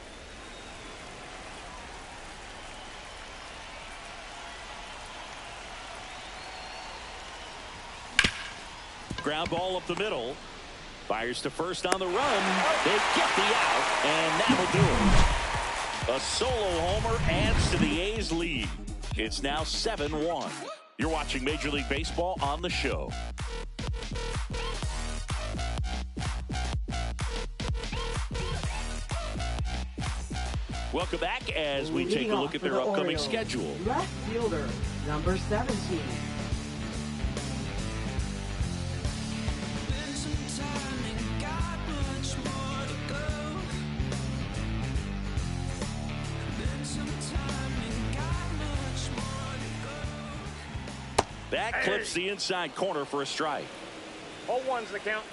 Ground ball up the middle. Fires to first on the run. They get the out, and that'll do it. A solo homer adds to the A's lead. It's now 7-1. You're watching Major League Baseball on the show. Welcome back as we take a look at their upcoming schedule. Left fielder, number 17. That clips the inside corner for a strike. 0-1's the count.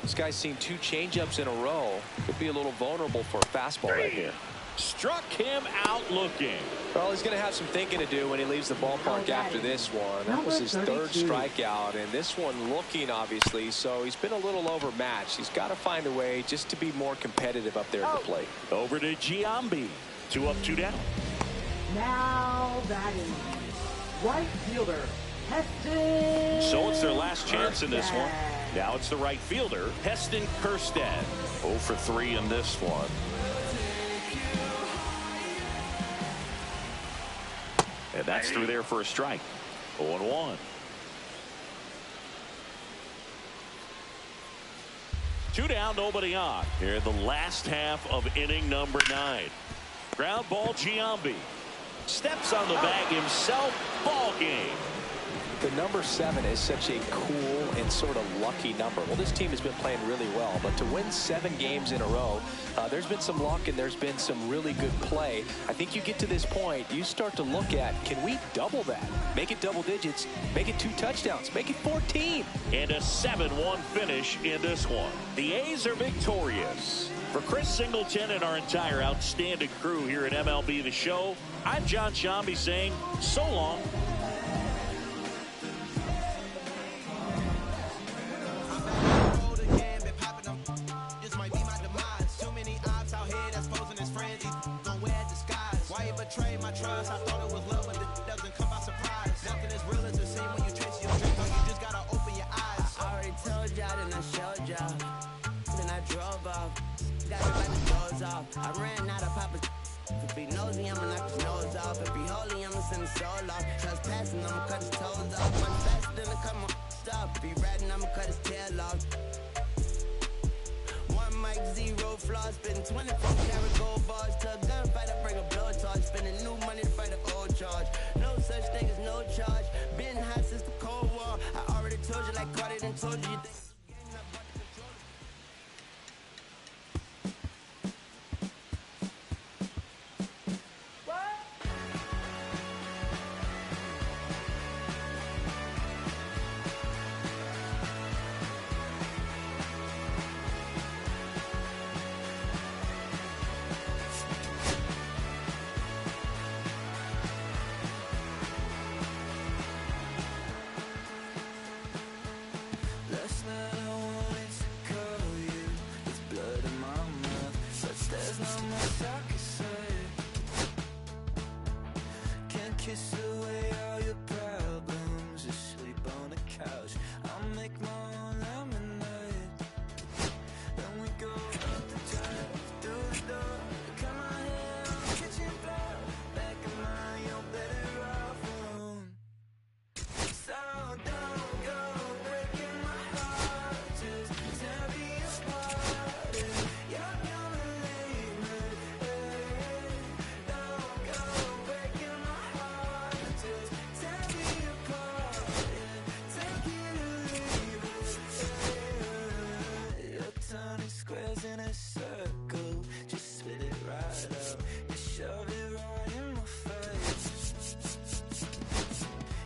This guy's seen 2 changeups in a row. Could be a little vulnerable for a fastball right here. Struck him out looking. Well, he's going to have some thinking to do when he leaves the ballpark after this one. That was his 3rd strikeout, and this one looking, obviously, so he's been a little overmatched. He's got to find a way just to be more competitive up there at the plate. Over to Giambi. 2 up, 2 down. Now batting, right fielder, Heston. So it's their last chance in this one. Now it's the right fielder, Heston Kjerstad. 0 for 3 in this one. And that's through there for a strike. 0-1. 2 down, nobody on. Here in the last half of inning number 9. Ground ball, Giambi. Steps on the bag himself. Ball game. The number 7 is such a cool and sort of lucky number. Well, this team has been playing really well, but to win 7 games in a row, there's been some luck and there's been some really good play. I think you get to this point, you start to look at, can we double that? Make it double digits, make it 2 touchdowns, make it 14. And a 7-1 finish in this one. The A's are victorious. For Chris Singleton and our entire outstanding crew here at MLB The Show, I'm John Shambi saying so long. This might be my demise. Too many odds out here that's posing as friends. Don't wear disguise. Why you betray my trust? I thought it was love, but it doesn't come by surprise. Nothing as real as the same when you chase your dreams. You just gotta open your eyes. I already told y'all, then I showed y'all. Then I drove off. Got everybody doors off. I ran out of Papa. If he nosy, I'ma knock his nose off. If he holy, I'ma send his soul off. Trespassing, I'ma cut his toes off. Much faster than a come on stop. If he ratting, I'ma cut his tail off. One mic, zero flaws. Spitting 24 karat gold bars. To a gunfight, I bring a blowtorch. Spending new money to fight an old charge. No such thing as no charge. Been hot since the Cold War. I already told you like Cardi done told you. You think Last night I wanted to call you. There's blood in my mouth, but there's not much I can say. Can't kiss away all your problems. Just sleep on the couch. I'll make my own lemonade. Then we go up the drive, through the door. Cut my hair on the kitchen floor. Back of mine, you're better off alone. So don't go breaking my heart. Just tear me apart. You're gonna leave me. Don't go breaking my heart. Just tear me apart. Take it or leave it. You're turning squares in a circle. Just spit it right out. You shove it right in my face.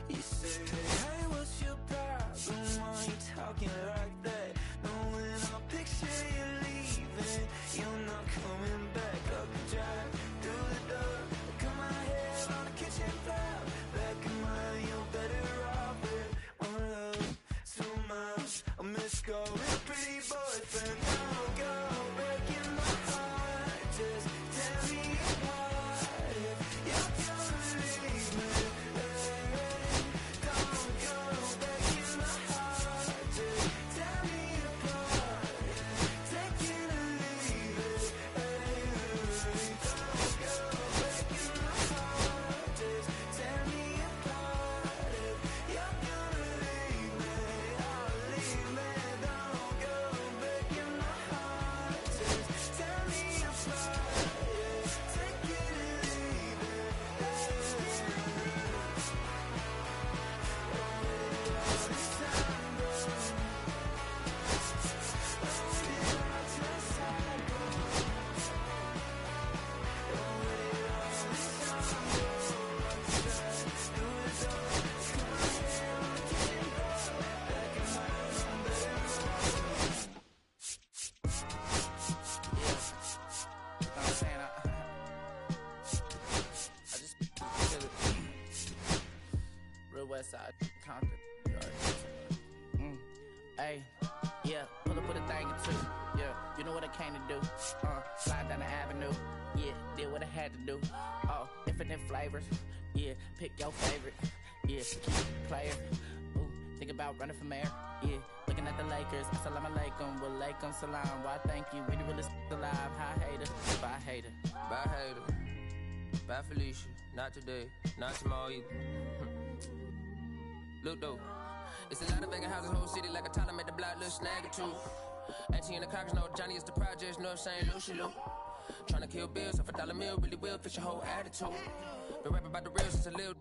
You say, hey, what's your problem? Why you talking like that? Knowing I'll picture you leaving. You're not coming back up the drive, through the door. Cut my hair on the kitchen floor. Back in mine, you're better off with one love, 2 miles. I miss go with a pretty boyfriend. Don't go breaking my heart. Just tear me apart. If you're gonna leave me, don't go breaking my heart. Just tear me apart. Take it or leave it. Don't go breaking my heart. Just tear me apart. If you're gonna leave me, oh, leave me. Don't go breaking my heart. Just tear me apart. Take it or leave it. I'm saying? I just real West Side, Compton. Hey, yeah, pull up with a thing or two. Yeah, you know what I came to do. Slide down the avenue. Yeah, did what I had to do. Oh, infinite flavors. Yeah, pick your favorite. Yeah, keep it player. Ooh, think about running for mayor. Yeah, looking at the Lakers. Assalamu alaikum, wa alaikum salam. Why thank you, we the realest alive. Hi hater, bye hater. Bye hater, bye Felicia, not today, not tomorrow either. Look though, it's a lot of vacant houses, whole city like a toddler made the block little snag or two. Auntie in the cockers know Johnny is the projects, know St. Lucia. Tryna kill bills off $1 meal, really will fix your whole attitude. Been rapping about the real since a little.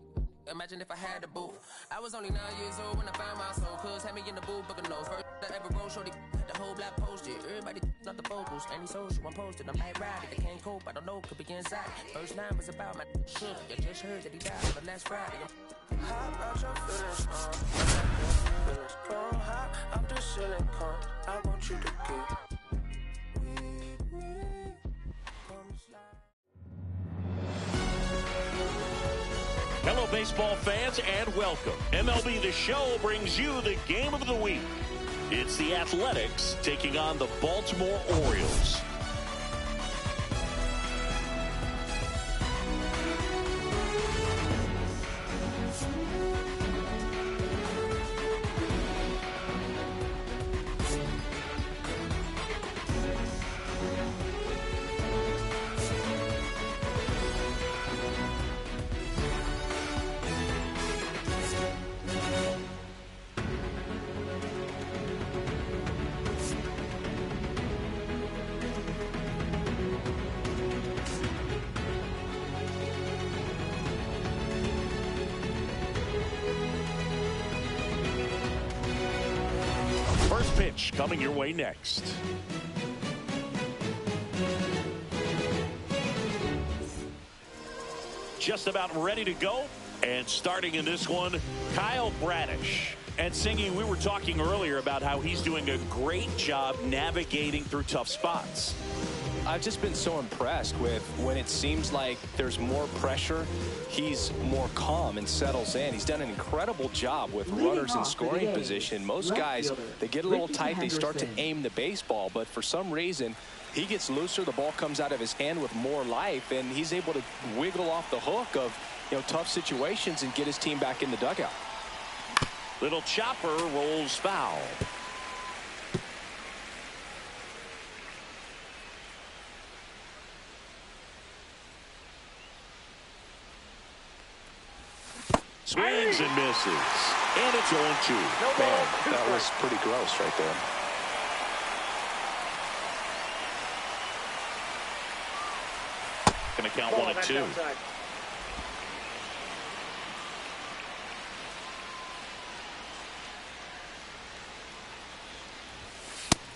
Imagine if I had the booth. I was only 9 years old when I found my soul. Cuz had me in the booth, booking no first I ever wrote, shorty the whole block posted. Everybody not the focus, any social, I'm posted. I'm like ride, if I can't cope, I don't know, could be inside. First line was about my sugar. You just heard that he died on the last Friday. How about your feelings, Come high, I'm the ceiling, come. I want you to get. Hello, baseball fans, and welcome. MLB The Show brings you the game of the week. It's the Athletics taking on the Baltimore Orioles. First pitch coming your way next. Just about ready to go. And starting in this one, Kyle Bradish. And Singy, we were talking earlier about how he's doing a great job navigating through tough spots. I've just been so impressed with when it seems like there's more pressure, he's more calm and settles in. He's done an incredible job with runners in scoring position. Most guys, they get a little tight, they start to aim the baseball, but for some reason, he gets looser, the ball comes out of his hand with more life, and he's able to wiggle off the hook of, tough situations and get his team back in the dugout. Little chopper rolls foul. Swings and misses. And it's 0-2. Man, that was pretty gross right there. Going to count 1-2.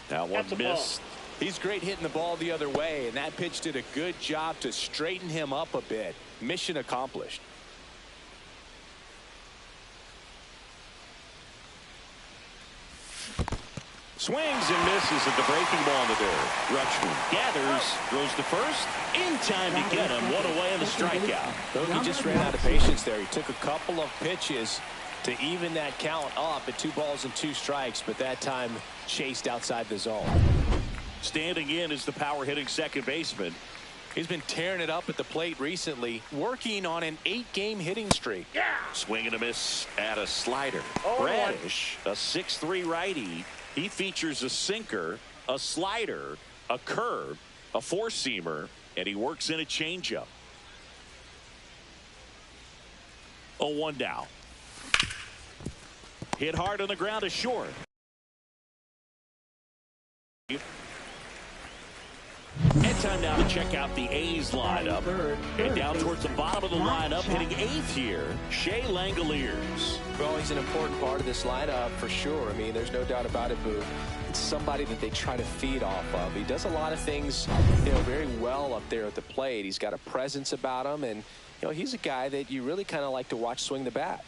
That one missed. He's great hitting the ball the other way, and that pitch did a good job to straighten him up a bit. Mission accomplished. Swings and misses at the breaking ball in the dirt. Rutschman gathers, throws to first, in time to get him. One away in the strikeout. He just ran out of patience there. He took a couple of pitches to even that count up at 2 balls and 2 strikes, but that time chased outside the zone. Standing in is the power hitting second baseman. He's been tearing it up at the plate recently, working on an 8-game hitting streak. Yeah. Swing and a miss at a slider. Bradish, a 6'3" righty. He features a sinker, a slider, a curve, a 4-seamer, and he works in a changeup. 0-1 now. Hit hard on the ground to short. And time now to check out the A's lineup. And down towards the bottom of the lineup, hitting 8th here, Shea Langoliers. Well, he's an important part of this lineup for sure. I mean, there's no doubt about it, Boo. It's somebody that they try to feed off of. He does a lot of things, very well up there at the plate. He's got a presence about him, and, he's a guy that you really kind of like to watch swing the bat.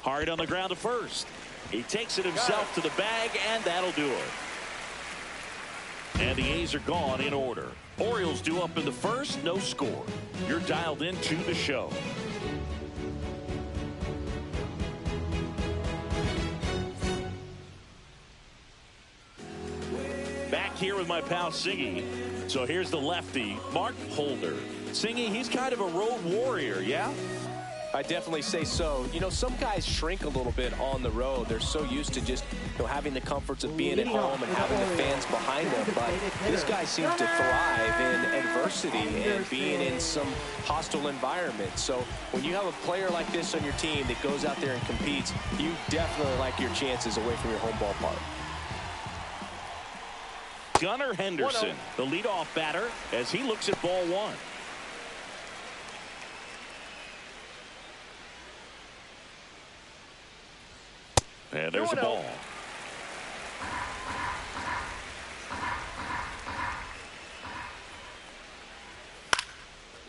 Hard on the ground to first. He takes it himself to the bag, and that'll do it. And the A's are gone in order. Orioles due up in the first, no score. You're dialed into the show. Back here with my pal Singy. So here's the lefty, Mark Holder. Singy, he's kind of a road warrior, yeah? I definitely say so. Some guys shrink a little bit on the road. They're so used to just having the comforts of being at home and having the fans behind them. But this guy seems to thrive in adversity and being in some hostile environment. So when you have a player like this on your team that goes out there and competes, you definitely like your chances away from your home ballpark. Gunnar Henderson, the leadoff batter, as he looks at ball one. And there's a ball.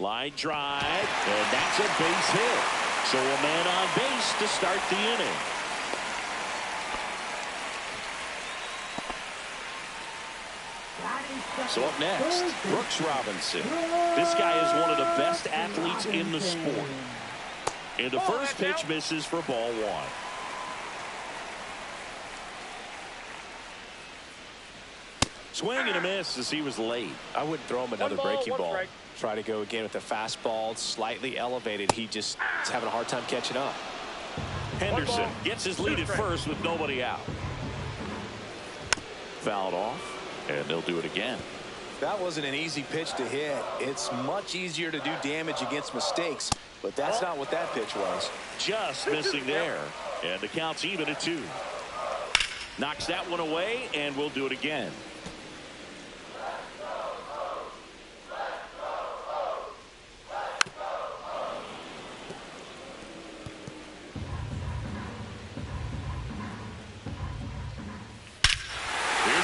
Line drive, and that's a base hit. So a man on base to start the inning. So up next, Brooks Robinson. This guy is one of the best athletes in the sport. And the first pitch misses for ball one. Swing and a miss as he was late. I wouldn't throw him another breaking ball. Try to go again with the fastball, slightly elevated. He just is having a hard time catching up. Henderson gets his lead at first with nobody out. Fouled off, and they'll do it again. That wasn't an easy pitch to hit. It's much easier to do damage against mistakes, but that's not what that pitch was. Just missing there, and the count's even at 2. Knocks that one away, and we'll do it again.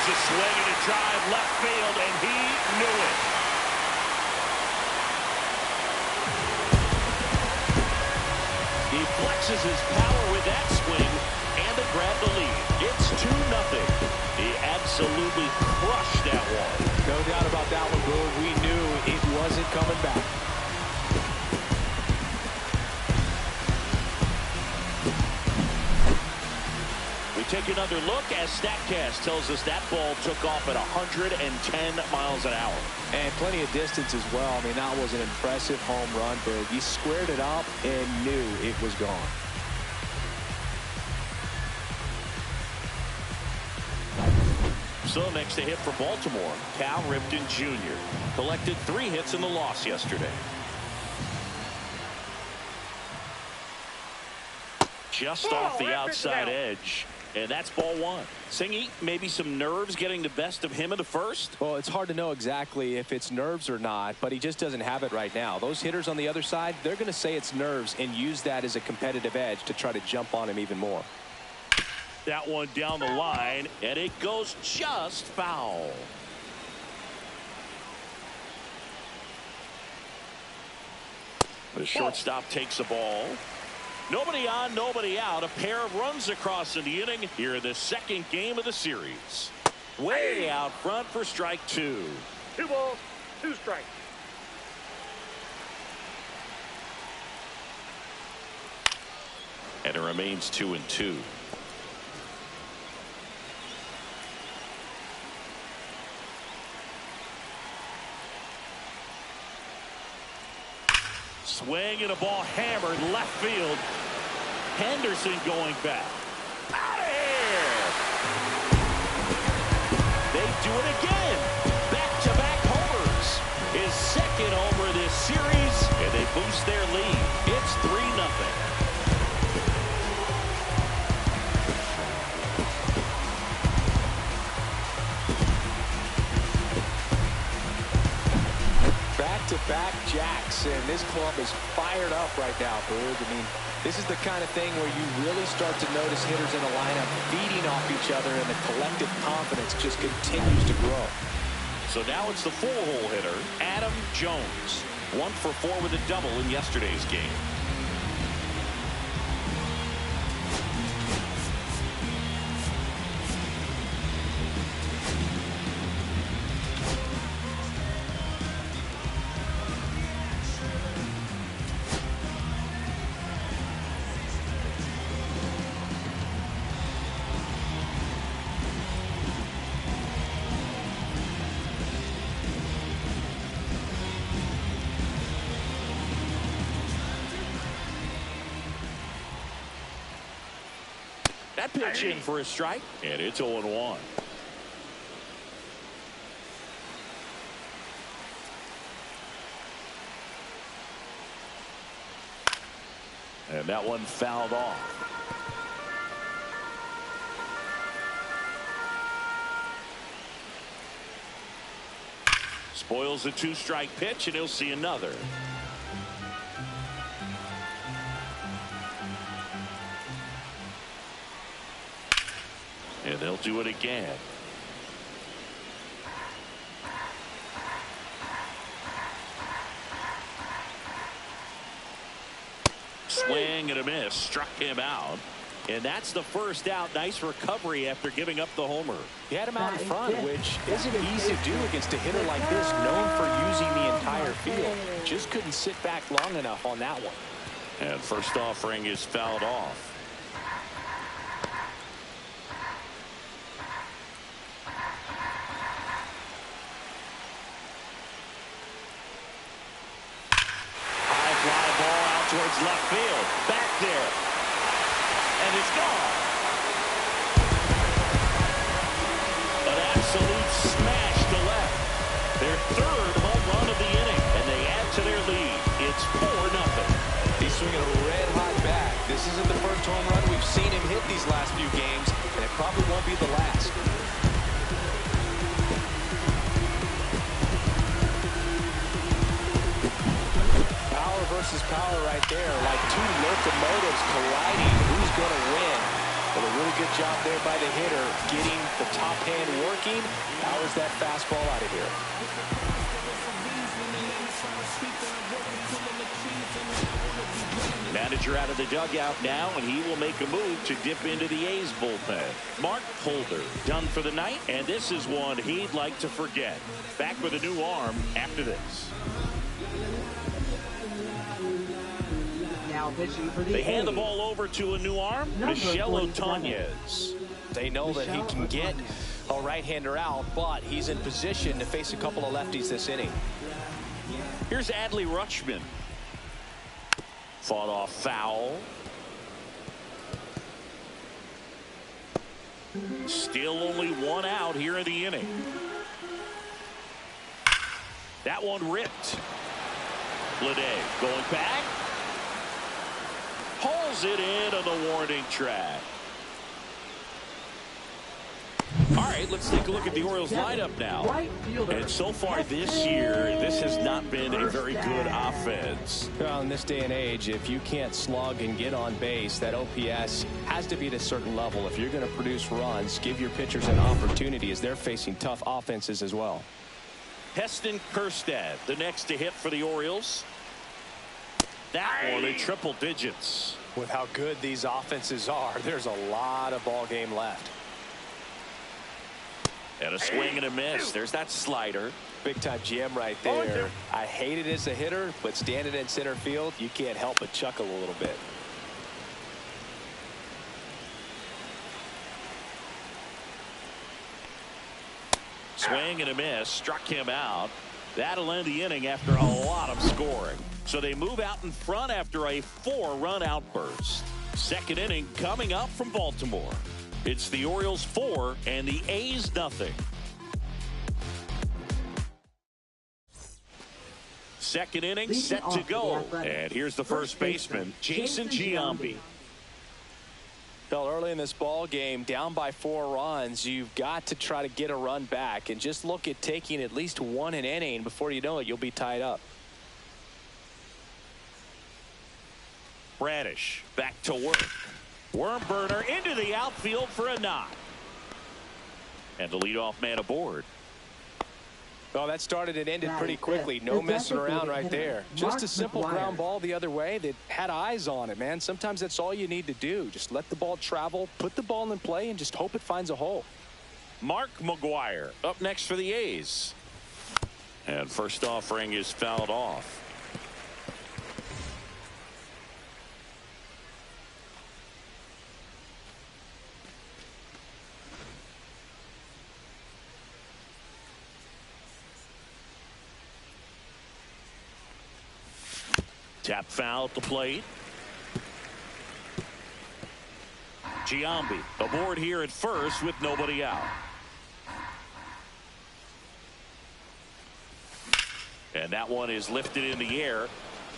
A swing and a drive left field, and he knew it. He flexes his power with that swing, and they grab the lead. It's 2-0. He absolutely crushed that one. No doubt about that one, Boone. We knew it wasn't coming back. Take another look as StatCast tells us that ball took off at 110 miles an hour. And plenty of distance as well. I mean, that was an impressive home run, Boog. He squared it up and knew it was gone. So next to hit for Baltimore, Cal Ripken Jr. collected 3 hits in the loss yesterday. Just off the outside edge. And that's ball one. Singy, maybe some nerves getting the best of him in the first? Well, it's hard to know exactly if it's nerves or not, but he just doesn't have it right now. Those hitters on the other side, they're going to say it's nerves and use that as a competitive edge to try to jump on him even more. That one down the line, and it goes just foul. The shortstop takes the ball. Nobody on, nobody out. A pair of runs across in the inning here in the second game of the series. Way out front for strike 2. 2 balls, 2 strikes. And it remains 2-2. Swing and a ball hammered left field. Henderson going back. Out of here! They do it again. Back-to-back homers. His second homer this series, and they boost their lead. It's 3-0. Back-to-back jacks, and this club is fired up right now, Boog. I mean, this is the kind of thing where you really start to notice hitters in a lineup feeding off each other, and the collective confidence just continues to grow. So now it's the 4-hole hitter, Adam Jones. 1 for 4 with a double in yesterday's game. That pitch in for a strike, and it's 0-1. And that one fouled off. Spoils a 2-strike pitch, and he'll see another. And they'll do it again. Swing and a miss. Struck him out. And that's the first out. Nice recovery after giving up the homer. He had him out in front, which isn't easy to do against a hitter like this, known for using the entire field. Just couldn't sit back long enough on that one. And first offering is fouled off. High fly ball out towards left field. Back there. And it's gone. An absolute smash to left. Their third home run of the inning, and they add to their lead. It's 4-0. He's swinging a red-hot bat. This isn't the first home run we've seen him hit these last few games, and it probably won't be the last. Power versus power right there, like two locomotives colliding. Who's going to win? But a really good job there by the hitter, getting the top hand working. Powers that fastball out of here. Manager out of the dugout now, and he will make a move to dip into the A's bullpen. Mark Holder done for the night, and this is one he'd like to forget. Back with a new arm after this. Now pitching for the They hand the A's. ball over to a new arm, Number Michel 47. Otañez. They know that he can get a right-hander out, but he's in position to face a couple of lefties this inning. Here's Adley Rutschman. Fought off foul. Still only one out here in the inning. That one ripped. Bleday going back. Hauls it in on the warning track. All right, let's take a look at the Orioles lineup now. And so far this year, this has not been a very good offense. Well, in this day and age, if you can't slug and get on base, that OPS has to be at a certain level. If you're going to produce runs, give your pitchers an opportunity as they're facing tough offenses as well. Heston Kjerstad, the next to hit for the Orioles. That one in triple digits. With how good these offenses are, there's a lot of ball game left. And a swing and a miss. There's that slider. Big time GM right there. I hate it as a hitter, but standing in center field, you can't help but chuckle a little bit. Swing and a miss. Struck him out. That'll end the inning after a lot of scoring. So they move out in front after a 4-run outburst. Second inning coming up from Baltimore. It's the Orioles 4 and the A's nothing. Second inning set to go. And here's the first baseman, Jason Giambi. Well, early in this ball game, down by 4 runs, you've got to try to get a run back and just look at taking at least one an inning. Before you know it, you'll be tied up. Bradish back to work. Worm burner into the outfield for a knock. And the leadoff man aboard. Well, that started and ended pretty quickly. No messing around right there. Just a simple ground ball the other way that had eyes on it, man. Sometimes that's all you need to do. Just let the ball travel, put the ball in play, and just hope it finds a hole. Mark McGwire up next for the A's. And first offering is fouled off. Tap foul at the plate. Giambi aboard here at first with nobody out. And that one is lifted in the air.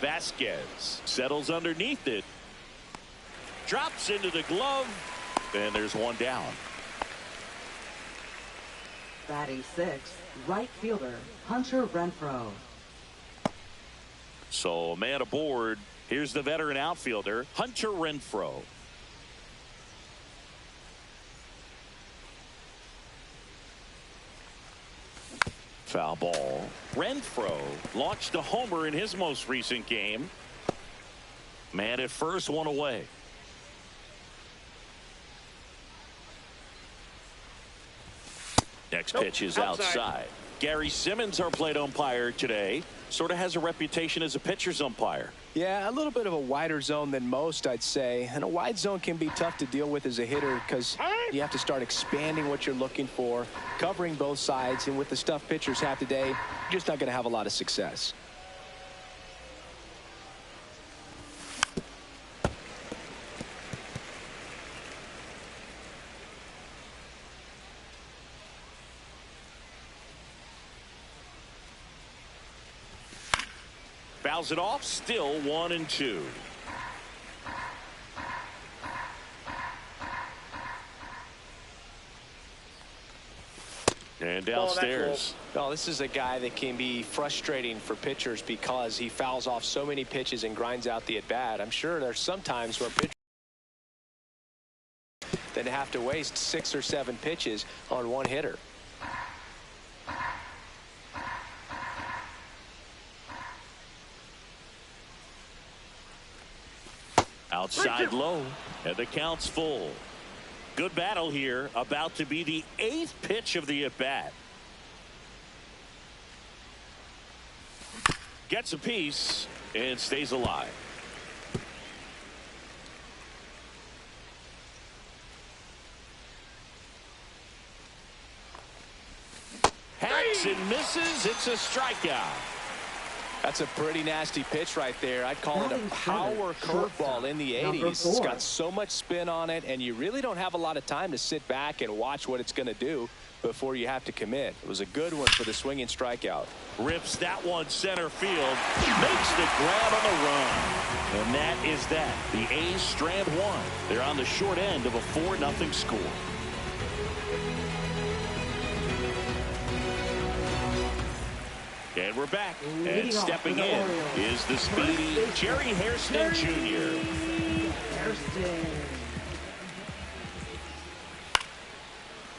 Vasquez settles underneath it. Drops into the glove. And there's one down. Batting 6th, right fielder Hunter Renfroe. So, man aboard. Here's the veteran outfielder, Hunter Renfroe. Foul ball. Renfroe launched a homer in his most recent game. Man at first, one away. Next pitch is outside. Gary Simmons, our plate umpire today, sort of has a reputation as a pitcher's umpire. Yeah, a little bit of a wider zone than most, I'd say. And a wide zone can be tough to deal with as a hitter because you have to start expanding what you're looking for, covering both sides. And with the stuff pitchers have today, you're just not going to have a lot of success. Fouls it off, still 1-2. And downstairs. Well, this is a guy that can be frustrating for pitchers because he fouls off so many pitches and grinds out the at-bat. I'm sure there's some times where pitchers that have to waste 6 or 7 pitches on one hitter. Outside low, and the count's full. Good battle here, about to be the 8th pitch of the at-bat. Gets a piece and stays alive. Hacks and misses. It's a strikeout. That's a pretty nasty pitch right there. I'd call it a power curveball in the 80s. It's got so much spin on it, and you really don't have a lot of time to sit back and watch what it's going to do before you have to commit. It was a good one for the swinging strikeout. Rips that one center field. Makes the grab on the run. And that is that. The A's strand one. They're on the short end of a 4-0 score. And we're back. And stepping in is the speedy Jerry Hairston Jr.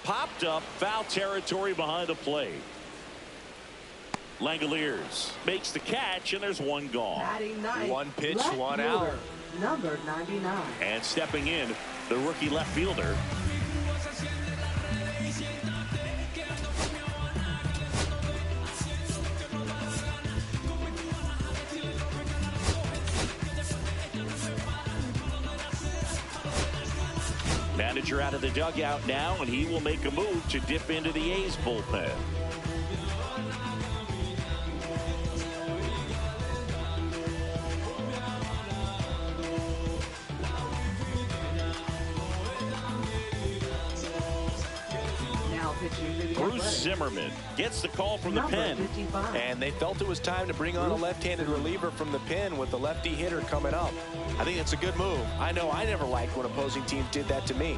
Popped up, foul territory behind the plate. Langoliers makes the catch, and there's one gone. One pitch, one out. Number 99. And stepping in, the rookie left fielder. Manager out of the dugout now, and he will make a move to dip into the A's bullpen. Bruce Zimmerman gets the call from the pen. And they felt it was time to bring on a left-handed reliever from the pen with the lefty hitter coming up. I think it's a good move. I know I never liked when opposing teams did that to me.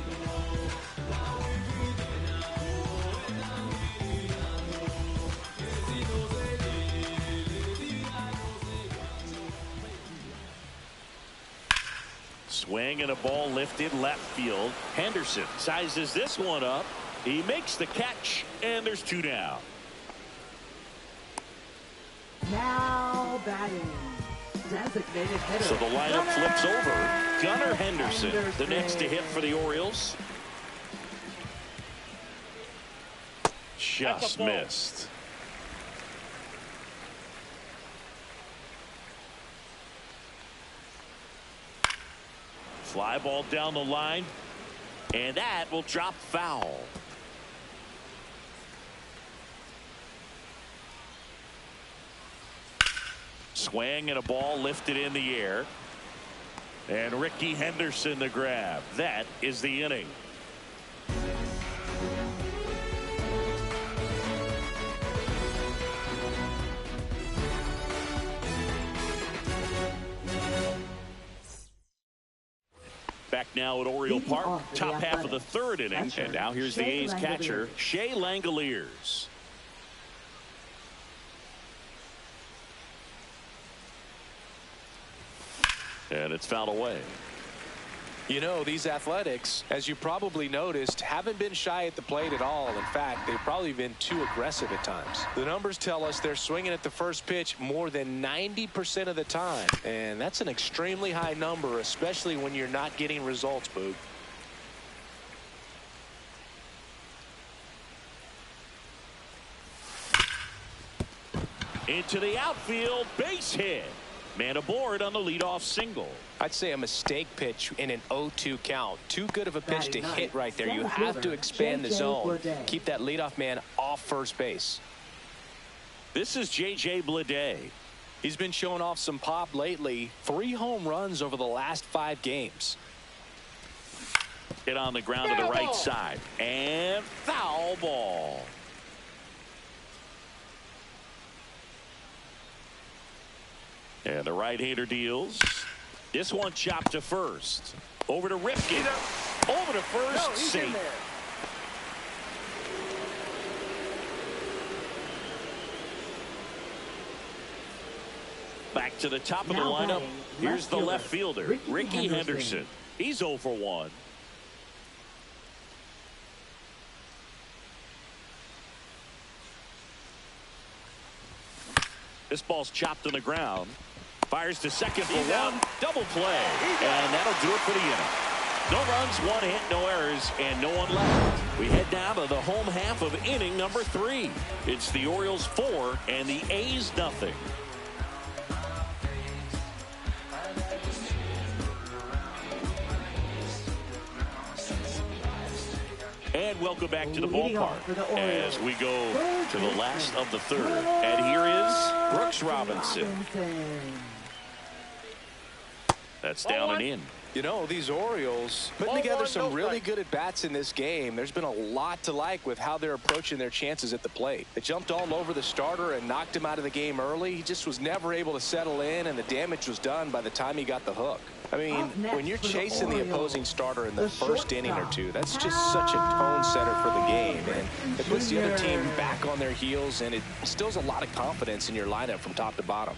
Swing and a ball lifted left field. Henderson sizes this one up. He makes the catch, and there's 2 down. Now batting. Designated hitter. So the lineup flips over. Gunnar Henderson, the next to hit for the Orioles. Just missed. Fly ball down the line, and that will drop foul. Swing and a ball lifted in the air. And Ricky Henderson the grab. That is the inning. Back now at Oriole Park, top half of the 3rd inning. And now here's the A's catcher, Shea Langoliers. And it's fouled away. You know, these Athletics, as you probably noticed, haven't been shy at the plate at all. In fact, they've probably been too aggressive at times. The numbers tell us they're swinging at the first pitch more than 90% of the time. And that's an extremely high number, especially when you're not getting results, Boog. Into the outfield, base hit. Man aboard on the leadoff single. I'd say a mistake pitch in an 0-2 count. Too good of a pitch to hit right there. You have to expand the zone. Keep that leadoff man off first base. This is J.J. Bleday. He's been showing off some pop lately. 3 home runs over the last 5 games. Hit on the ground to the right side. And foul ball. And the right-hander deals. This one chopped to first. Over to Ripken. Over to first. Safe. Back to the top of the lineup. Here's the left fielder, Ricky Henderson. He's 0 for 1. This ball's chopped on the ground. Fires to second for 1. Double play. And that'll do it for the inning. No runs, 1 hit, no errors, and no one left. We head down to the home half of inning number 3. It's the Orioles 4 and the A's nothing. And welcome back to the ballpark as we go to the last of the 3rd. And here is Brooks Robinson. That's down and in. You know, these Orioles putting together some really good at-bats in this game. There's been a lot to like with how they're approaching their chances at the plate. They jumped all over the starter and knocked him out of the game early. He just was never able to settle in, and the damage was done by the time he got the hook. I mean, when you're chasing the opposing starter in the first inning or 2, that's just such a tone setter for the game, and it puts the other team back on their heels, and it instills a lot of confidence in your lineup from top to bottom.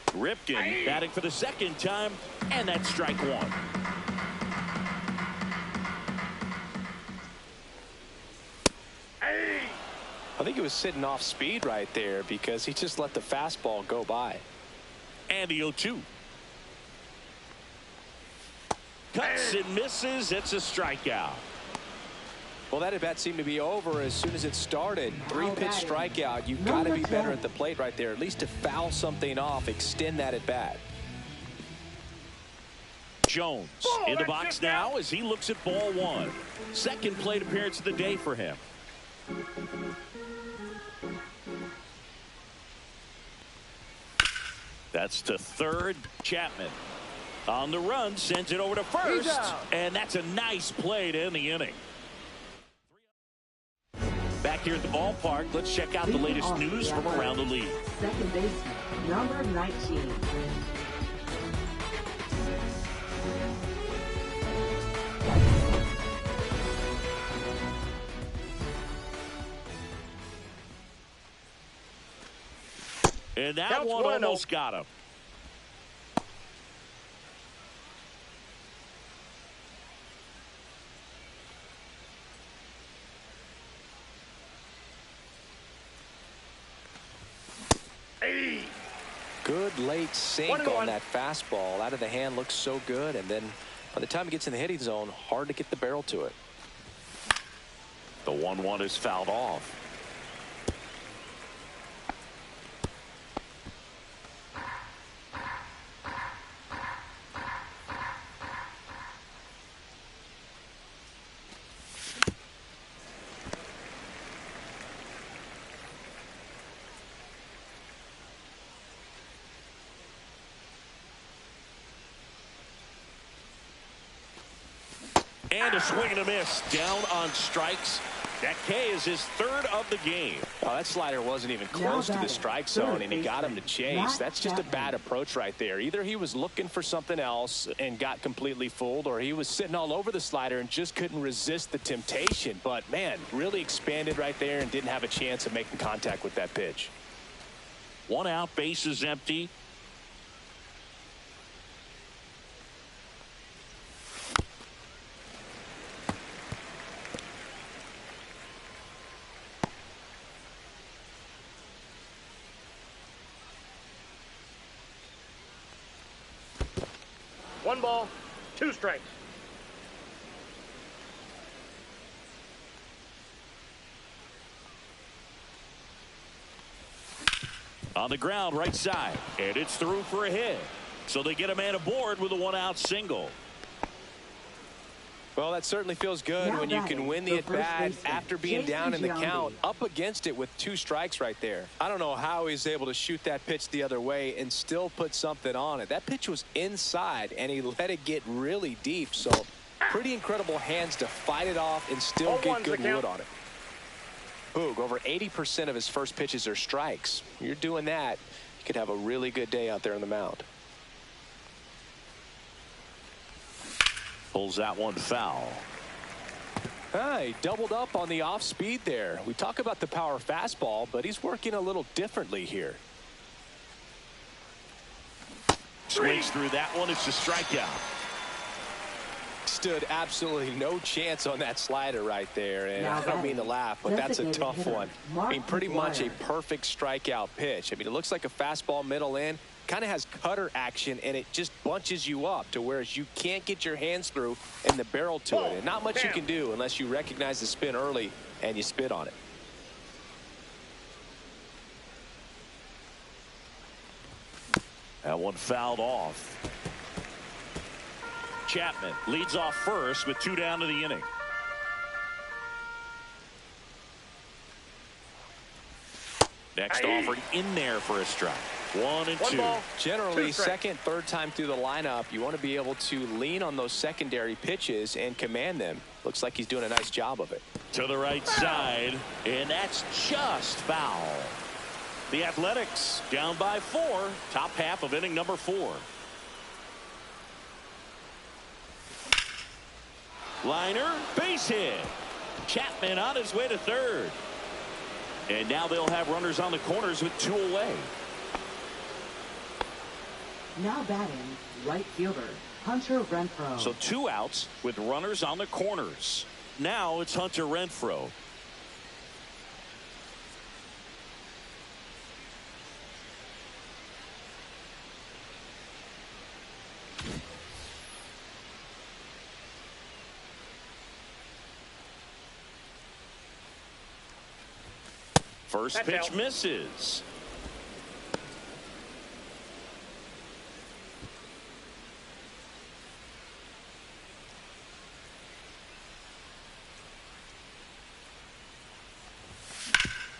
Ripken batting for the 2nd time, and that's strike 1. I think he was sitting off speed right there because he just let the fastball go by. And the 0-2. Cuts and misses. It's a strikeout. Well, that at-bat seemed to be over as soon as it started. 3-pitch strikeout. You've got to be better at the plate right there, at least to foul something off, extend that at-bat. Jones in the box now as he looks at ball 1. 2nd plate appearance of the day for him. That's to 3rd. Chapman on the run, sends it over to 1st, and that's a nice play to end the inning. Back here at the ballpark, let's check out the latest news from around the league. Second baseman, number 19. And that one almost got him. Good late sink on that fastball. Out of the hand, looks so good, and then by the time it gets in the hitting zone, hard to get the barrel to it. The 1-1 is fouled off. And a swing and a miss down on strikes. That K is his 3rd of the game. Oh, that slider wasn't even close to the strike zone, and he got him to chase. That's just a bad approach right there. Either he was looking for something else and got completely fooled, or he was sitting all over the slider and just couldn't resist the temptation. But, man, really expanded right there and didn't have a chance of making contact with that pitch. 1 out, base is empty. One ball, 2 strikes. On the ground, right side. And it's through for a hit. So they get a man aboard with a one-out single. Well, that certainly feels good Now when you can win the at-bat after being down in the count, up against it with 2 strikes right there. I don't know how he's able to shoot that pitch the other way and still put something on it. That pitch was inside, and he let it get really deep. So pretty incredible hands to fight it off and still get good wood on it. Boog, over 80% of his first pitches are strikes. You're doing that, you could have a really good day out there on the mound. Pulls that one foul. He doubled up on the off speed there. We talk about the power fastball, but he's working a little differently here. Swings through that one. It's a strikeout. Stood absolutely no chance on that slider right there. And I don't mean to laugh, but that's a tough one. I mean, pretty much a perfect strikeout pitch. I mean, it looks like a fastball middle in. Kind of has cutter action, and it just bunches you up to whereas you can't get your hands through and the barrel to it. And not much you can do unless you recognize the spin early and you spit on it. That one fouled off. Chapman leads off first with 2 down to the inning. Next offering in there for a strike. 1 and 2. Generally, second, third time through the lineup, you want to be able to lean on those secondary pitches and command them. Looks like he's doing a nice job of it. To the right side, and that's just foul. The Athletics down by 4, top half of inning number 4. Liner, base hit. Chapman on his way to third. And now they'll have runners on the corners with 2 away. Now batting, right fielder, Hunter Renfroe. So 2 outs with runners on the corners. Now it's Hunter Renfroe. First pitch misses.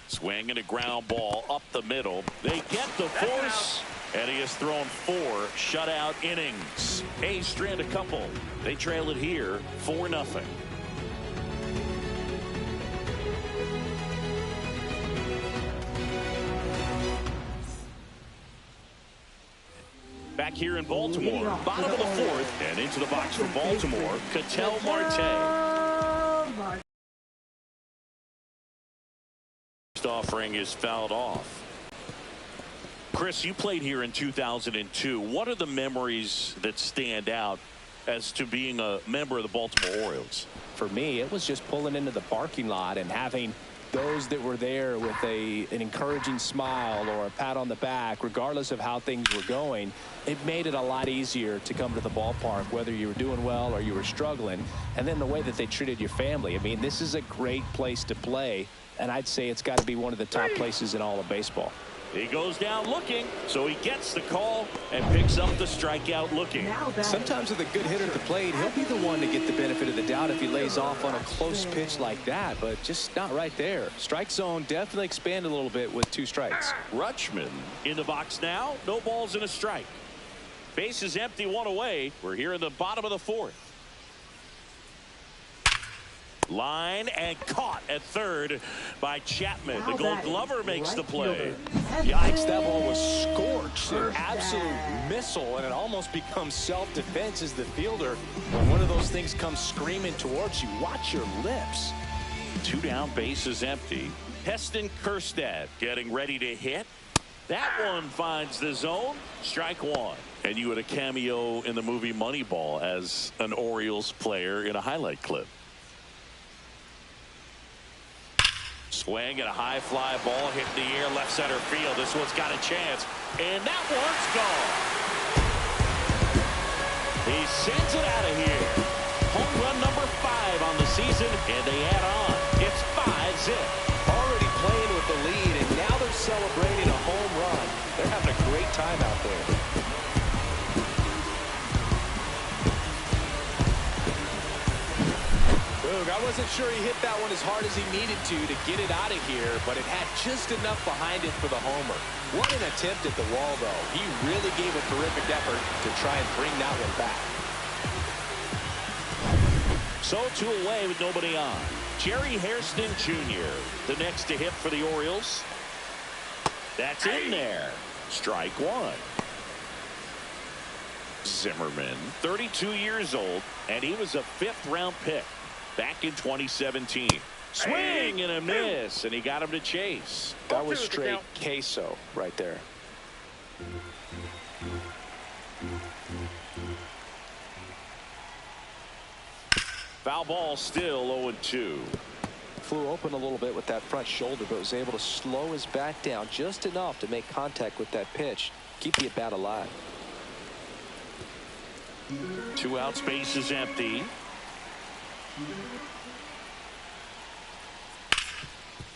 Swing and a ground ball up the middle. They get the force, and he has thrown 4 shutout innings. Hayes strand a couple. They trail it here 4-0. Back here in Baltimore, bottom of the 4th, and into the box for Baltimore, Ketel Marte. First offering is fouled off. Chris, you played here in 2002. What are the memories that stand out as to being a member of the Baltimore Orioles? For me, it was just pulling into the parking lot and having those that were there with an encouraging smile or a pat on the back, regardless of how things were going. It made it a lot easier to come to the ballpark, whether you were doing well or you were struggling. And then the way that they treated your family. I mean, this is a great place to play, and I'd say it's got to be one of the top places in all of baseball. He goes down looking, so he gets the call and picks up the strikeout looking. Sometimes with a good hitter at the plate, he'll be the one to get the benefit of the doubt if he lays off on a close pitch like that, but just not right there. Strike zone definitely expanded a little bit with 2 strikes. Rutschman in the box now. No balls and a strike. Base is empty, 1 away. We're here in the bottom of the 4th. Line and caught at third by Chapman. The Gold Glover makes the play. Yikes, that ball was scorched. An absolute missile, and it almost becomes self-defense as the fielder. When one of those things comes screaming towards you, watch your lips. 2 down, base is empty. Heston Kjerstad getting ready to hit. That one finds the zone. Strike 1. And you had a cameo in the movie Moneyball as an Orioles player in a highlight clip. Swing and a high fly ball hit in the air left center field. This one's got a chance, and that one's gone. He sends it out of here. Home run number 5 on the season, and they add on. It's 5-zip. Already playing with the lead, and now they're celebrating a home run. Boog, I wasn't sure he hit that one as hard as he needed to get it out of here, but it had just enough behind it for the homer. What an attempt at the wall, though. He really gave a terrific effort to try and bring that one back. So 2 away with nobody on. Jerry Hairston Jr., the next to hit for the Orioles. That's in there. Strike one. Zimmerman, 32 years old, and he was a 5th-round pick back in 2017. Swing and a miss, and he got him to chase. That was straight queso right there. Foul ball, still 0-2. Flew open a little bit with that front shoulder, but was able to slow his bat down just enough to make contact with that pitch. Keep the at-bat alive. 2 outs, base is empty.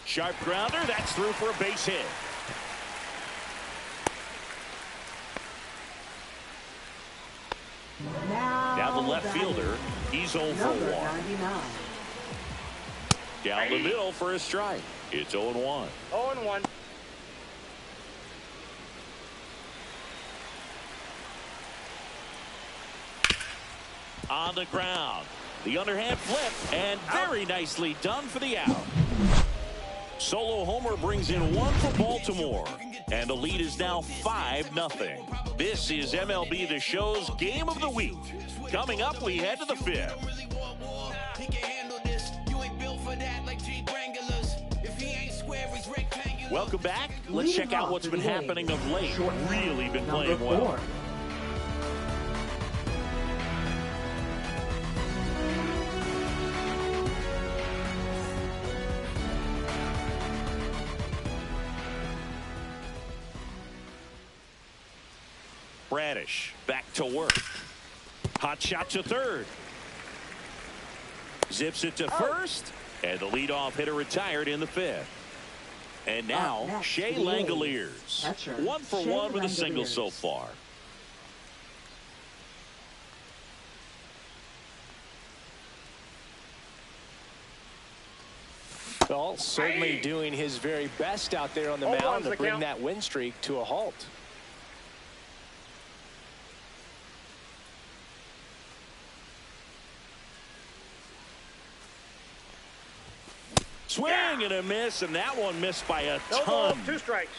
Sharp grounder, that's through for a base hit. Now the left fielder, he's 0 for 1. Down the middle for a strike. It's 0-1. 0-1. On the ground. The underhand flip, and very nicely done for the out. Solo homer brings in 1 for Baltimore, and the lead is now 5-0. This is MLB The Show's Game of the Week. Coming up, we head to the 5th. Welcome back. Let's check out what's been happening of late. Really been playing well. Bradish back to work. Hot shot to third. Zips it to first. And the leadoff hitter retired in the 5th. And now Shea Langoliers. 1 for 1 with a single so far. Well, certainly doing his very best out there on the mound to bring that win streak to a halt. Swing and a miss, and that one missed by a ton. 2 strikes.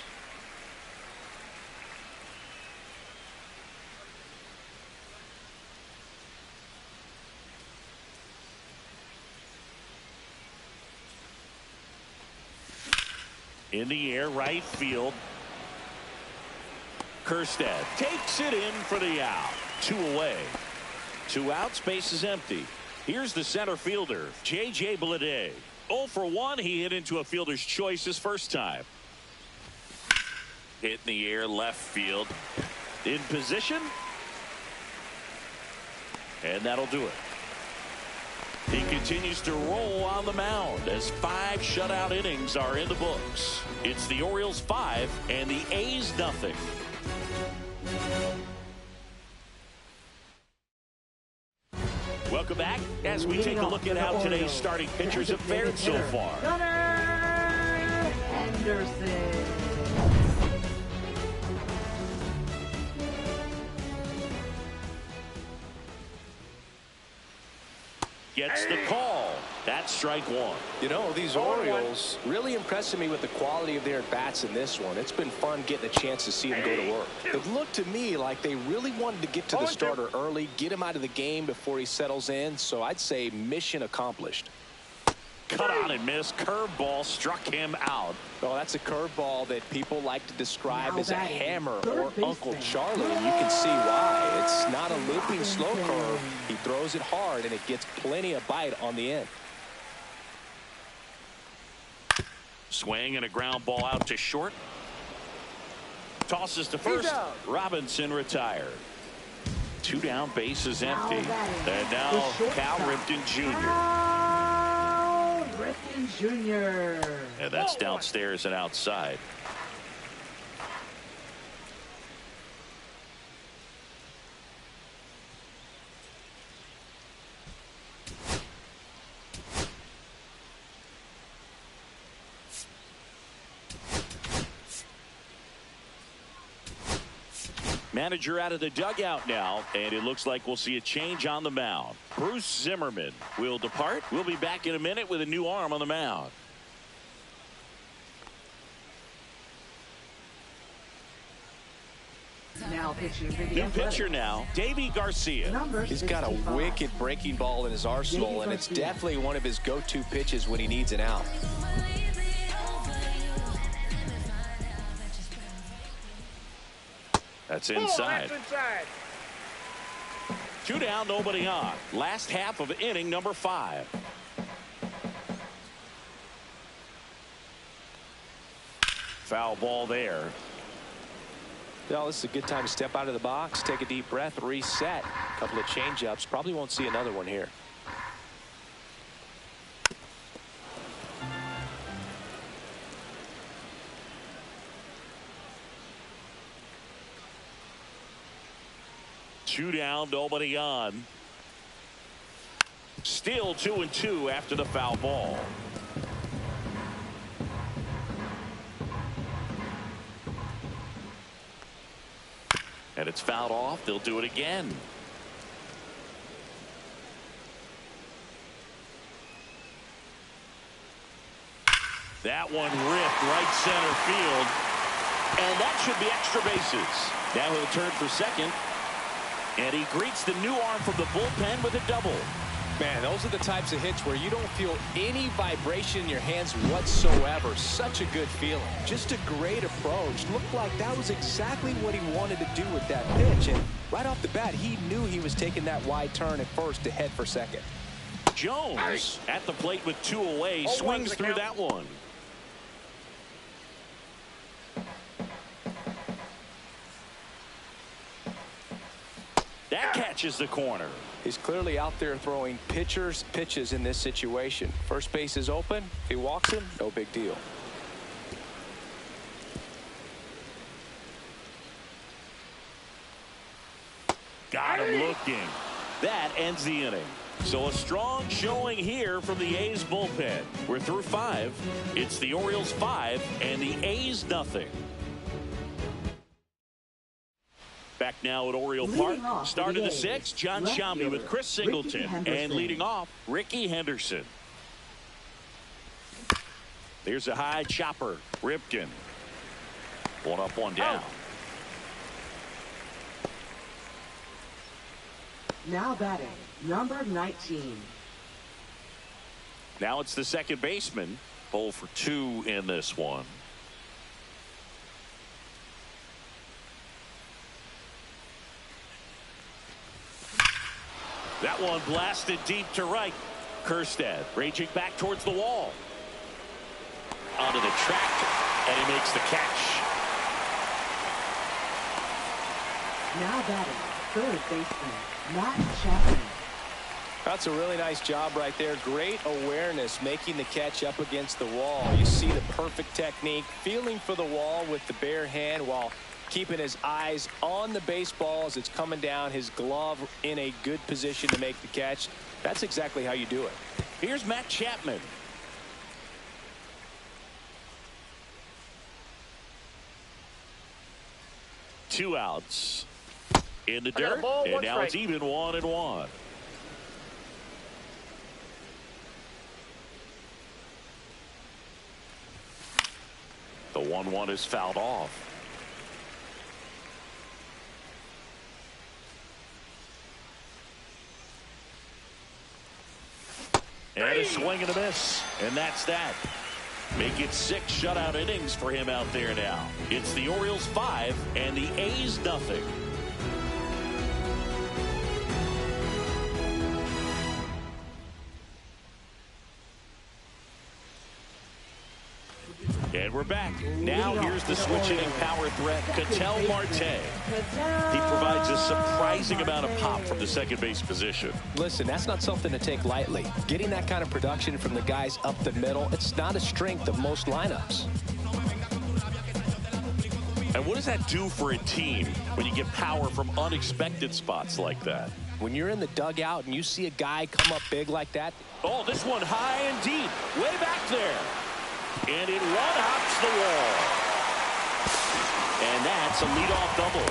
In the air, right field. Kerstead takes it in for the out. 2 away. 2 outs, base is empty. Here's the center fielder, J.J. Bleday. 0 for 1, he hit into a fielder's choice his first time. Hit in the air, left field. In position. And that'll do it. He continues to roll on the mound as 5 shutout innings are in the books. It's the Orioles 5 and the A's 0. Welcome back as we take a look at how today's starting pitchers have fared so far. Gunnar Henderson. Gets the call. That's strike 1. You know, these Orioles really impressing me with the quality of their at-bats in this one. It's been fun getting a chance to see them go to work. It looked to me like they really wanted to get to the starter early, get him out of the game before he settles in. So I'd say mission accomplished. Cut on and miss. Curveball struck him out. Well, that's a curveball that people like to describe as a hammer or Uncle Charlie, and you can see why. It's not a looping slow curve. He throws it hard, and it gets plenty of bite on the end. Swing and a ground ball out to short. Tosses to first. Robinson retired. 2 down, base is empty. And now Cal Ripken Jr. Ripken Jr. And that's downstairs and outside. Manager out of the dugout now, and it looks like we'll see a change on the mound. Bruce Zimmerman will depart. We'll be back in a minute with a new arm on the mound. Now pitching for the New Athletics. pitcher now, Davy Garcia. Number He's got a 65. wicked breaking ball in his arsenal, and it's definitely one of his go-to pitches when he needs an out. That's inside. That's inside. 2 down, nobody on. Last half of inning number 5. Foul ball there. Well, this is a good time to step out of the box, take a deep breath, reset. A couple of change-ups. Probably won't see another one here. Two down, nobody on. Still 2-2 after the foul ball. And it's fouled off. They'll do it again. That one ripped right center field. And that should be extra bases. Now he'll turn for second. And he greets the new arm from the bullpen with a double. Man, those are the types of hits where you don't feel any vibration in your hands whatsoever. Such a good feeling. Just a great approach. Looked like that was exactly what he wanted to do with that pitch. And right off the bat, he knew he was taking that wide turn at first to head for second. Jones at the plate with 2 away. Swings through that one. That catches the corner. He's clearly out there throwing pitchers pitches in this situation. First base is open. If he walks him, no big deal. Got him looking. That ends the inning. So a strong showing here from the A's bullpen. We're through 5. It's the Orioles 5 and the A's nothing. Back now at Oriole Park. Start of the 6th. John Shambi with Chris Singleton. And leading off, Ricky Henderson. There's a high chopper. Ripken. 1 up, 1 down. Now batting, number 19. Now it's the second baseman. 0 for 2 in this one. That one blasted deep to right. Kjerstad raging back towards the wall. Onto the track, and he makes the catch. Now batting, third baseman, Matt Chapman. That's a really nice job right there. Great awareness, making the catch up against the wall. You see the perfect technique, feeling for the wall with the bare hand while keeping his eyes on the baseball as it's coming down, his glove in a good position to make the catch. That's exactly how you do it. Here's Matt Chapman. Two outs in the dirt, and now it's even 1-1. The 1-1 is fouled off. And a swing and a miss. And that's that. Make it 6 shutout innings for him out there now. It's the Orioles 5 and the A's nothing. And we're back. Now here's the switch hitting power threat, Ketel Marte. He provides a surprising amount of pop from the second base position. Listen, that's not something to take lightly. Getting that kind of production from the guys up the middle, it's not a strength of most lineups. And what does that do for a team when you get power from unexpected spots like that? When you're in the dugout and you see a guy come up big like that. Oh, this one high and deep, way back there. And it one-hops the wall. And that's a leadoff double.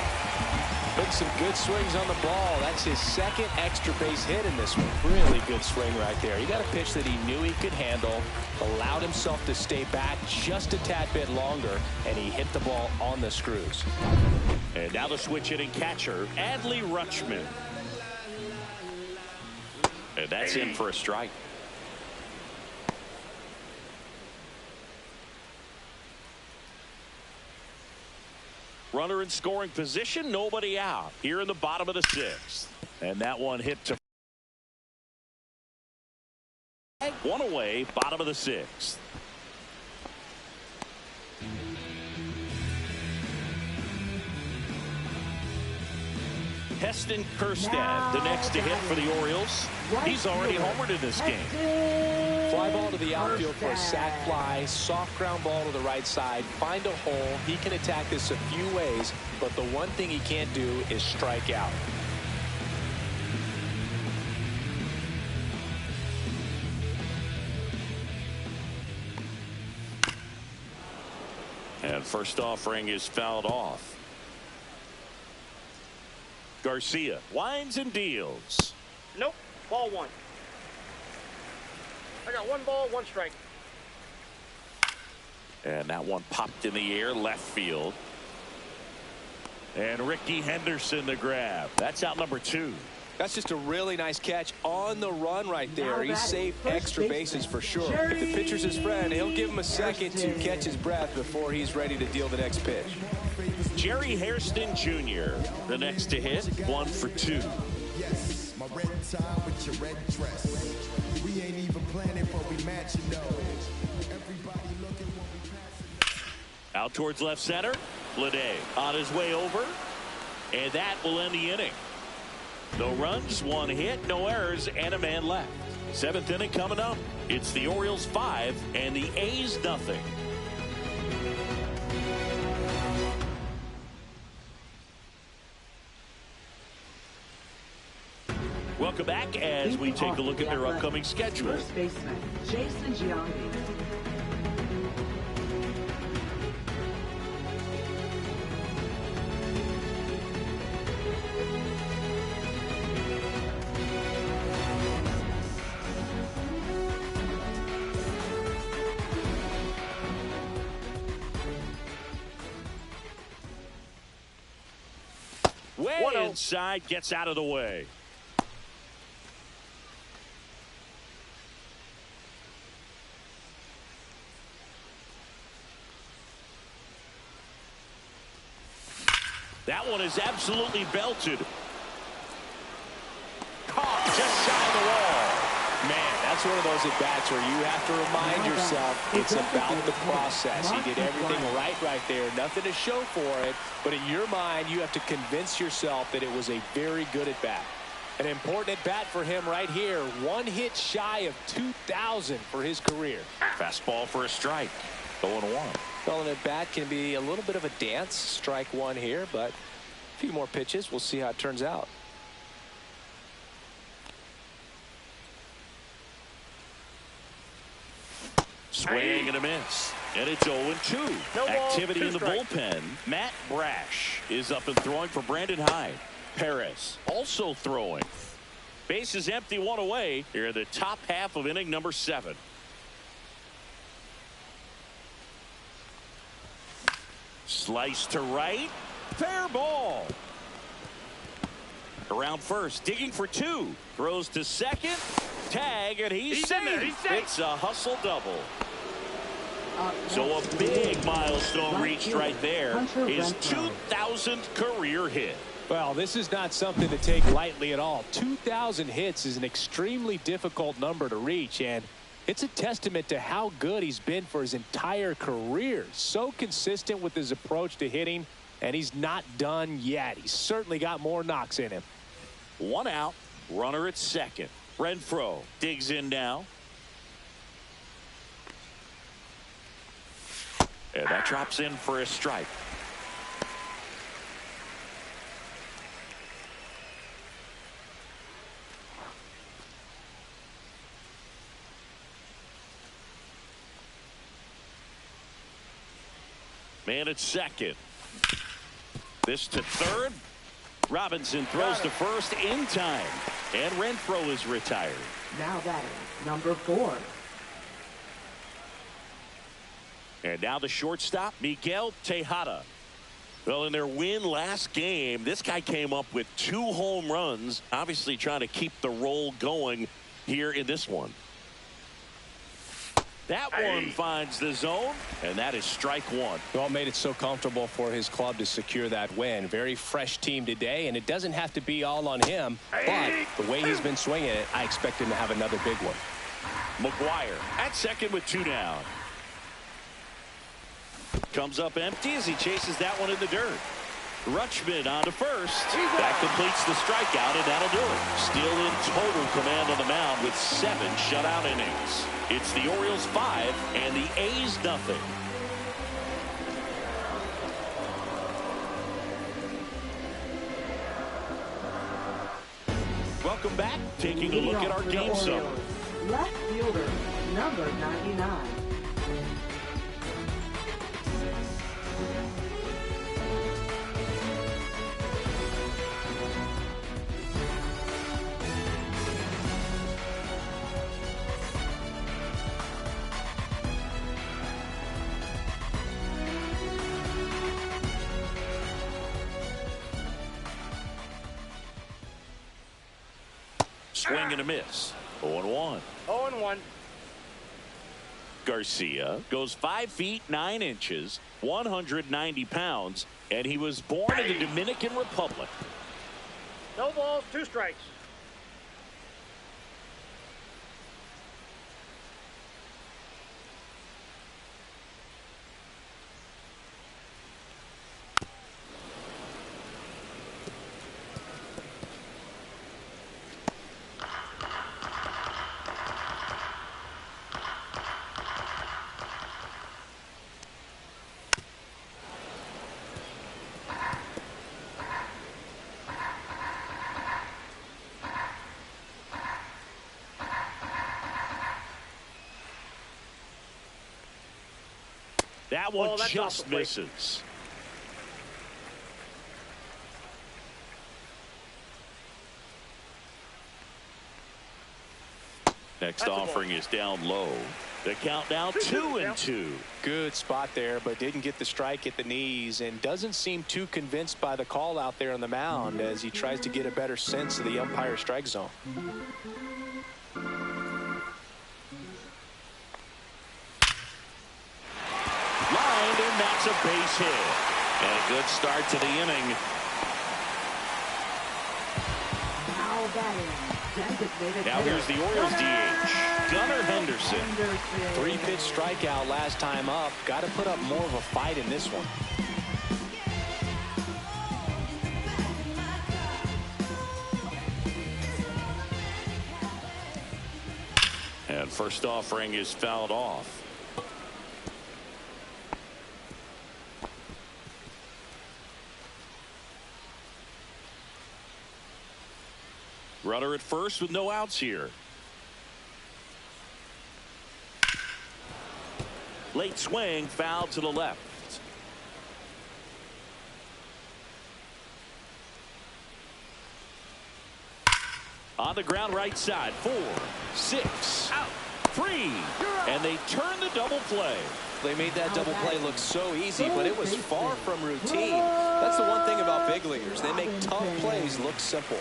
Putting some good swings on the ball. That's his second extra base hit in this one. Really good swing right there. He got a pitch that he knew he could handle, allowed himself to stay back just a tad bit longer, and he hit the ball on the screws. And now the switch hitting catcher, Adley Rutschman. And that's in for a strike. Runner in scoring position, nobody out here in the bottom of the sixth. And that one hit to one away, bottom of the sixth. Heston Kjerstad, the next to hit for the Orioles. He's already homered in this game. Fly ball to the outfield for a sac fly. Soft ground ball to the right side. Find a hole. He can attack this a few ways, but the one thing he can't do is strike out. And first offering is fouled off. Garcia winds and deals. Nope. Ball one. I got one ball, one strike. And that one popped in the air, left field. And Ricky Henderson the grab. That's out number 2. That's just a really nice catch on the run right there. He saved extra bases for sure. If the pitcher's his friend, he'll give him a second to catch his breath before he's ready to deal the next pitch. Jerry Hairston Jr., the next to hit, 1 for 2. Yes, my red tie with your red dress. We ain't even planning, but we match, you know. Everybody looking when we pass it. Out towards left center. Lede on his way over. And that will end the inning. No runs, 1 hit, no errors, and a man left. 7th inning coming up. It's the Orioles 5 and the A's nothing. Welcome back as we take a look at their upcoming schedule. First baseman, Jason Giambi. Way inside, gets out of the way. That one is absolutely belted. Caught just shy of the wall. Man, that's one of those at-bats where you have to remind yourself it's about the process. He did everything right there. Nothing to show for it, but in your mind, you have to convince yourself that it was a very good at-bat. An important at-bat for him right here. 1 hit shy of 2,000 for his career. Fastball for a strike. 0-1. Well, an at-bat can be a little bit of a dance. Strike 1 here, but a few more pitches. We'll see how it turns out. Swing and a miss. And it's 0-2. Activity in the bullpen. Matt Brash is up and throwing for Brandon Hyde. Perez also throwing. Base is empty, 1 away. Here in the top half of inning number 7. Slice to right. Fair ball. Around first. Digging for 2. Throws to second. Tag, and he's safe. It's a hustle double. So a big milestone reached right there. His 2,000th career hit. Well, this is not something to take lightly at all. 2,000 hits is an extremely difficult number to reach, and it's a testament to how good he's been for his entire career. So consistent with his approach to hitting, and he's not done yet. He's certainly got more knocks in him. 1 out, runner at second. Renfroe digs in now. And that drops in for a strike. Man at second. This to third. Robinson throws to first in time, and Renfroe is retired. Now batting, number 4. And now the shortstop, Miguel Tejada. Well, in their win last game, this guy came up with 2 home runs, obviously trying to keep the roll going here in this one. That one finds the zone, and that is strike 1. Well, made it so comfortable for his club to secure that win. Very fresh team today, and it doesn't have to be all on him, but the way he's been swinging it, I expect him to have another big one. McGuire at second with 2 down. Comes up empty as he chases that one in the dirt. Rutschman on to first. That completes the strikeout, and that'll do it. Still in total command on the mound with 7 shutout innings. It's the Orioles 5 and the A's nothing. Welcome back. Taking a look at our game summary. Left fielder, number 99. Swing and a miss. 0-1. 0-1. Garcia goes 5 feet 9 inches, 190 pounds, and he was born in the Dominican Republic. No balls, 2 strikes. That one just misses. Next offering is down low. The count now 2-2. Good spot there, but didn't get the strike at the knees and doesn't seem too convinced by the call out there on the mound as he tries to get a better sense of the umpire strike zone. That's a base hit. And a good start to the inning. Now here's the Orioles DH, Gunnar Henderson. 3-pitch strikeout last time up. Got to put up more of a fight in this one. And first offering is fouled off. Runner at first with no outs here. Late swing, foul to the left. On the ground right side. 4, 6, out, 3. And they turn the double play. They made that double play look so easy, but it was far from routine. That's the one thing about big leaguers. They make tough plays look simple.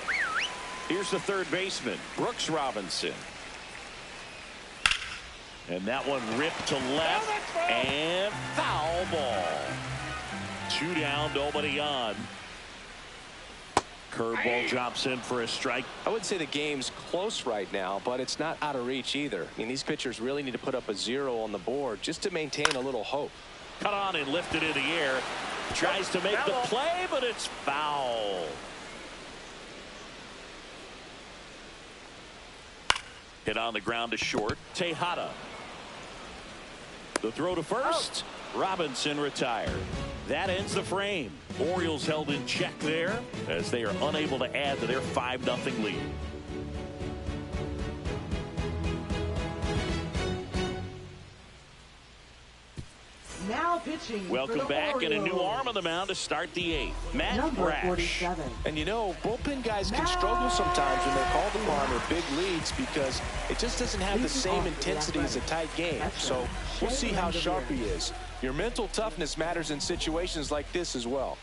Here's the third baseman, Brooks Robinson. And that one ripped to left and foul ball. 2 down, nobody on. Curveball drops in for a strike. I would say the game's close right now, but it's not out of reach either. I mean, these pitchers really need to put up a 0 on the board just to maintain a little hope. Cut on and lifted in the air. Tries to make the play, but it's foul. Hit on the ground to short. Tejada. The throw to first. Robinson retired. That ends the frame. Orioles held in check there as they are unable to add to their 5-0 lead. Now pitching for Welcome the back, and a new Orioles. arm on the mound to start the 8th. Matt Number Brash. 47. And you know, bullpen guys can struggle sometimes when they're called upon or big leads because it just doesn't have the same intensity as a tight game. So we'll see how sharp he is. Your mental toughness matters in situations like this as well.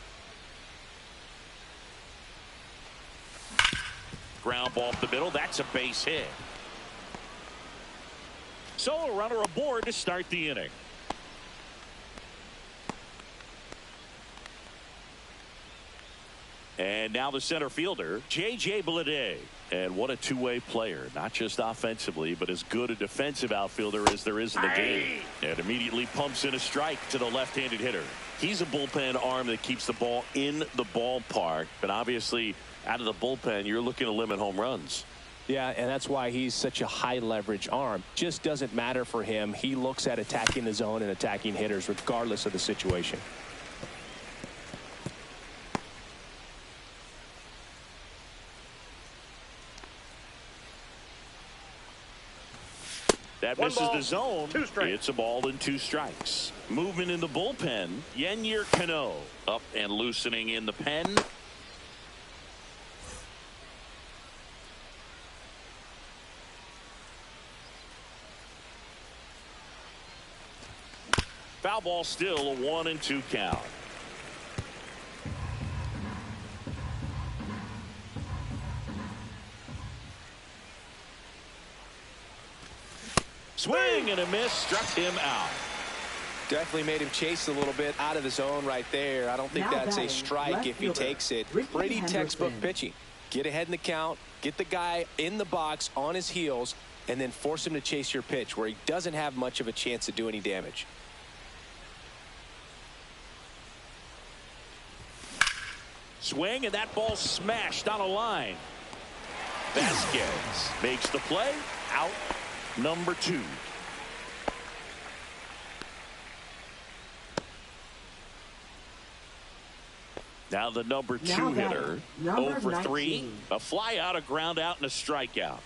Ground ball up the middle. That's a base hit. So a runner aboard to start the inning. And now the center fielder, J.J. Bleday. And what a two-way player, not just offensively, but as good a defensive outfielder as there is in the game. And immediately pumps in a strike to the left-handed hitter. He's a bullpen arm that keeps the ball in the ballpark. But obviously, out of the bullpen, you're looking to limit home runs. Yeah, and that's why he's such a high leverage arm. Just doesn't matter for him. He looks at attacking the zone and attacking hitters regardless of the situation. That One misses ball, the zone. 2 strikes. It's a ball and 2 strikes. Movement in the bullpen. Yennier Cano up and loosening in the pen. Foul ball, still a 1-2 count. Swing and a miss, struck him out. Definitely made him chase a little bit out of the zone right there. I don't think Now that's a batting, strike left if he fielder, takes it. Ricky Pretty Henderson. textbook pitching. Get ahead in the count, get the guy in the box on his heels, and then force him to chase your pitch where he doesn't have much of a chance to do any damage. Swing, and that ball smashed on a line. Vasquez makes the play. Out number 2. Now the number 2 hitter. number 0 for 3. 19. A fly out, a ground out, and a strikeout.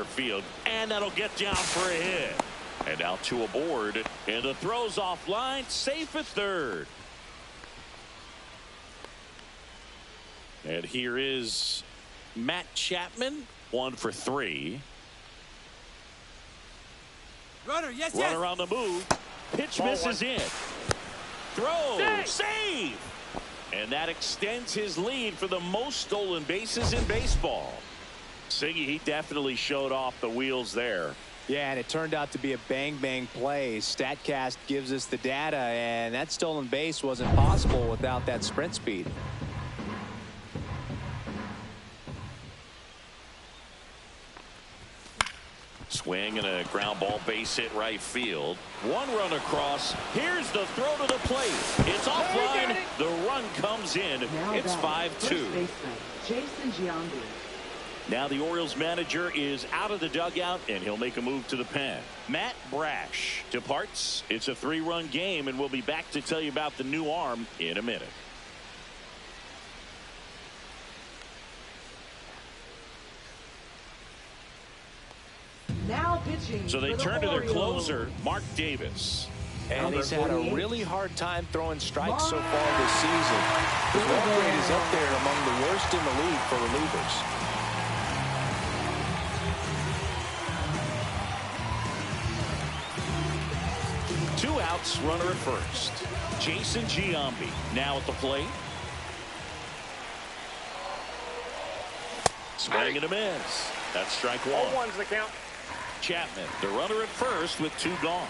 Field, and that'll get down for a hit. And now 2 aboard, and the throw's offline, safe at third. And here is Matt Chapman, 1 for 3. Runner, yes, Runner on the move. Pitch Ball misses one. in. Throw, Save. save. And that extends his lead for the most stolen bases in baseball. Siggy, he definitely showed off the wheels there. Yeah, and it turned out to be a bang-bang play. StatCast gives us the data, and that stolen base wasn't possible without that sprint speed. Swing and a ground ball, base hit right field. 1 run across. Here's the throw to the plate. It's offline. The run comes in. Now It's batting, 5-2. first baseman, Jason Giambi. Now the Orioles manager is out of the dugout, and he'll make a move to the pen. Matt Brash departs. It's a 3-run game, and we'll be back to tell you about the new arm in a minute. Now pitching. So they for the turn to their Orioles. closer, Mark Davis. And he's had a 48. really hard time throwing strikes so far this season. His walk rate is up there among the worst in the league for relievers. Two outs, runner at first. Jason Giambi now at the plate. Swing and a miss. That's strike 1. 0-1's the count. Chapman, the runner at first with 2 gone.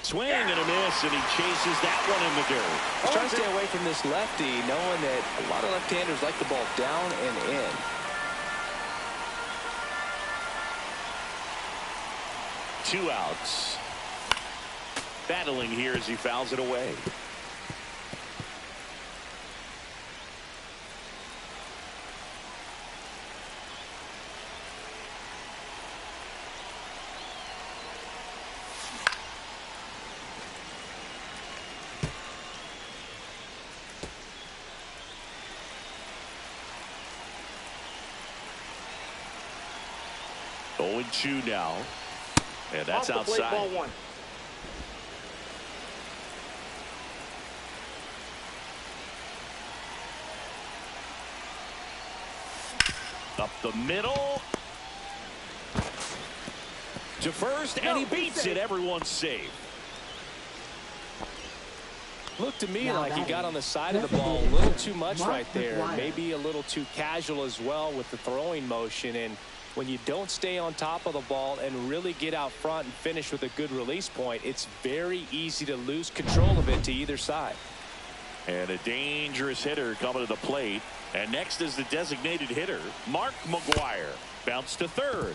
Swing and a miss, and he chases that one in the dirt. He's trying to stay away from this lefty, knowing that a lot of left-handers like the ball down and in. Two outs. Battling here as he fouls it away. 0-2 now. And that's Off the plate, outside. ball one. Up the middle. To first, and he beats it. Everyone's safe. Looked to me like he got on the side of the ball a little too much right there. Maybe a little too casual as well with the throwing motion. And when you don't stay on top of the ball and really get out front and finish with a good release point, it's very easy to lose control of it to either side. And a dangerous hitter coming to the plate. And next is the designated hitter, Mark McGuire. Bounce to third.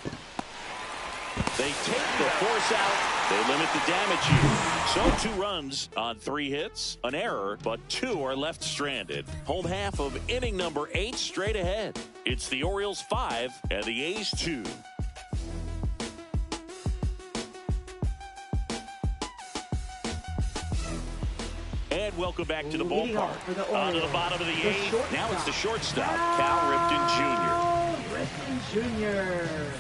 They take the force out. They limit the damage here. So 2 runs on 3 hits, an error, but 2 are left stranded. Home half of inning number 8 straight ahead. It's the Orioles 5 and the A's 2. And welcome back to the ballpark. On to the bottom of the 8th. Now it's the shortstop, Cal Ripken Jr. Ripken Jr.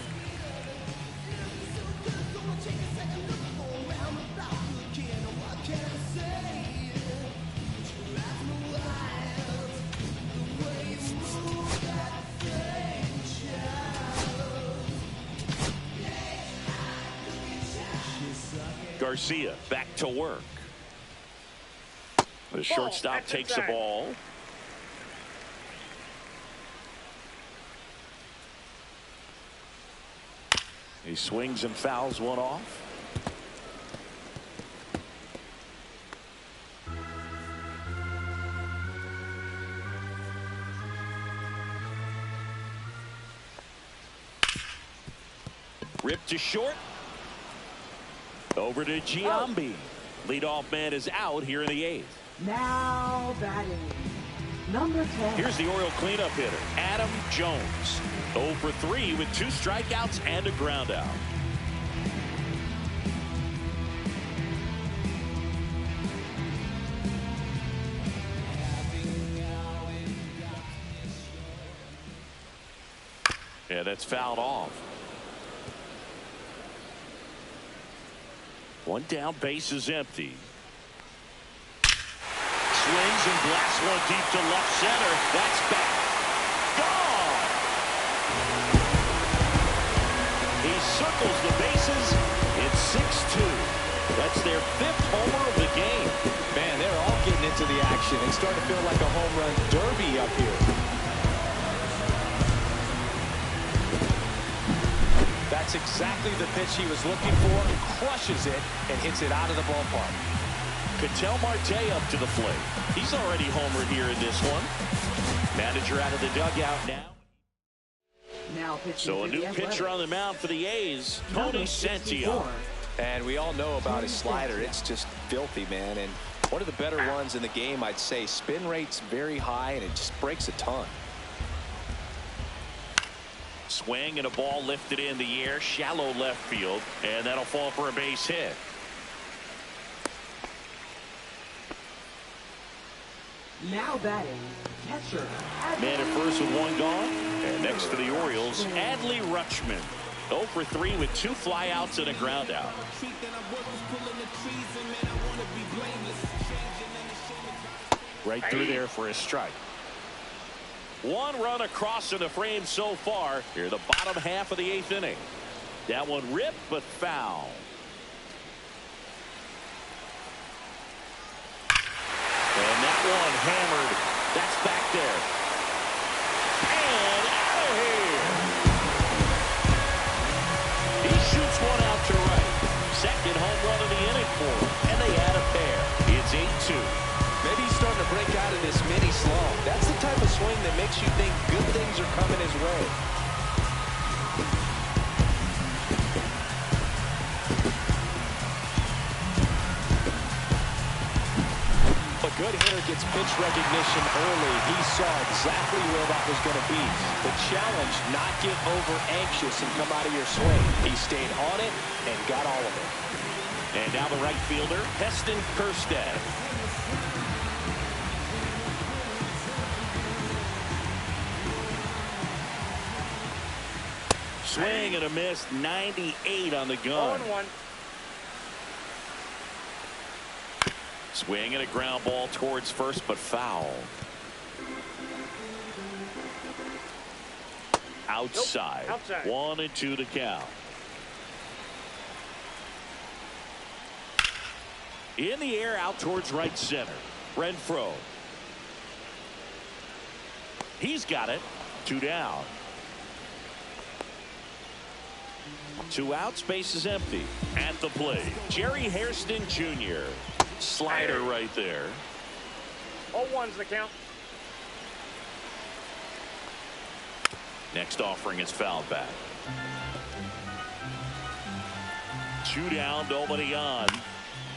Garcia back to work. The shortstop takes the ball. He swings and fouls one off. Ripped to short. Over to Giambi. Leadoff man is out here in the 8th. Now batting, number 10. Here's the Oriole cleanup hitter, Adam Jones. 0 for 3 with 2 strikeouts and a ground out. Yeah, that's fouled off. 1 down, base is empty. Swings and blasts one deep to left center. That's back. Gone! He circles the bases. It's 6-2. That's their 5th homer of the game. Man, they're all getting into the action. It's starting to feel like a home run derby up here. That's exactly the pitch he was looking for. Crushes it and hits it out of the ballpark. Ketel Marte up to the plate. He's already homered here in this one. Manager out of the dugout now. So a new pitcher on the mound for the A's, Tony Santillan. And we all know about his slider. It's just filthy, man. And one of the better ones in the game, I'd say. Spin rate's very high, and it just breaks a ton. Swing and a ball lifted in the air, shallow left field, and that'll fall for a base hit. Now batting, catcher. Man at first with 1 gone. And next for the Orioles, Adley Rutschman. 0 for 3 with 2 flyouts and a ground out. Right through there for a strike. 1 run across in the frame so far. Here the bottom half of the 8th inning. That one ripped but foul. And that one hammered. That's back there. And out of here. He shoots one out to right. Second home run of the inning for him. And they add a pair. It's 8-2. Maybe he's starting to break out of this mini slump. That's the type of swing that makes you think good things are coming his way. A good hitter gets pitch recognition early. He saw exactly where that was going to be. The challenge, not get over anxious and come out of your swing. He stayed on it and got all of it. And now the right fielder, Heston Kjerstad. Swing and a miss. 98 on the gun. 0-1. Swing and a ground ball towards first, but foul. Outside. Nope. Outside. 1-2 to count. In the air, out towards right center. Renfroe. He's got it. 2 down. 2 out. Space is empty. At the plate, Jerry Hairston Jr. Slider right there. 0-1's the count. Next offering is fouled back. 2 down, nobody on.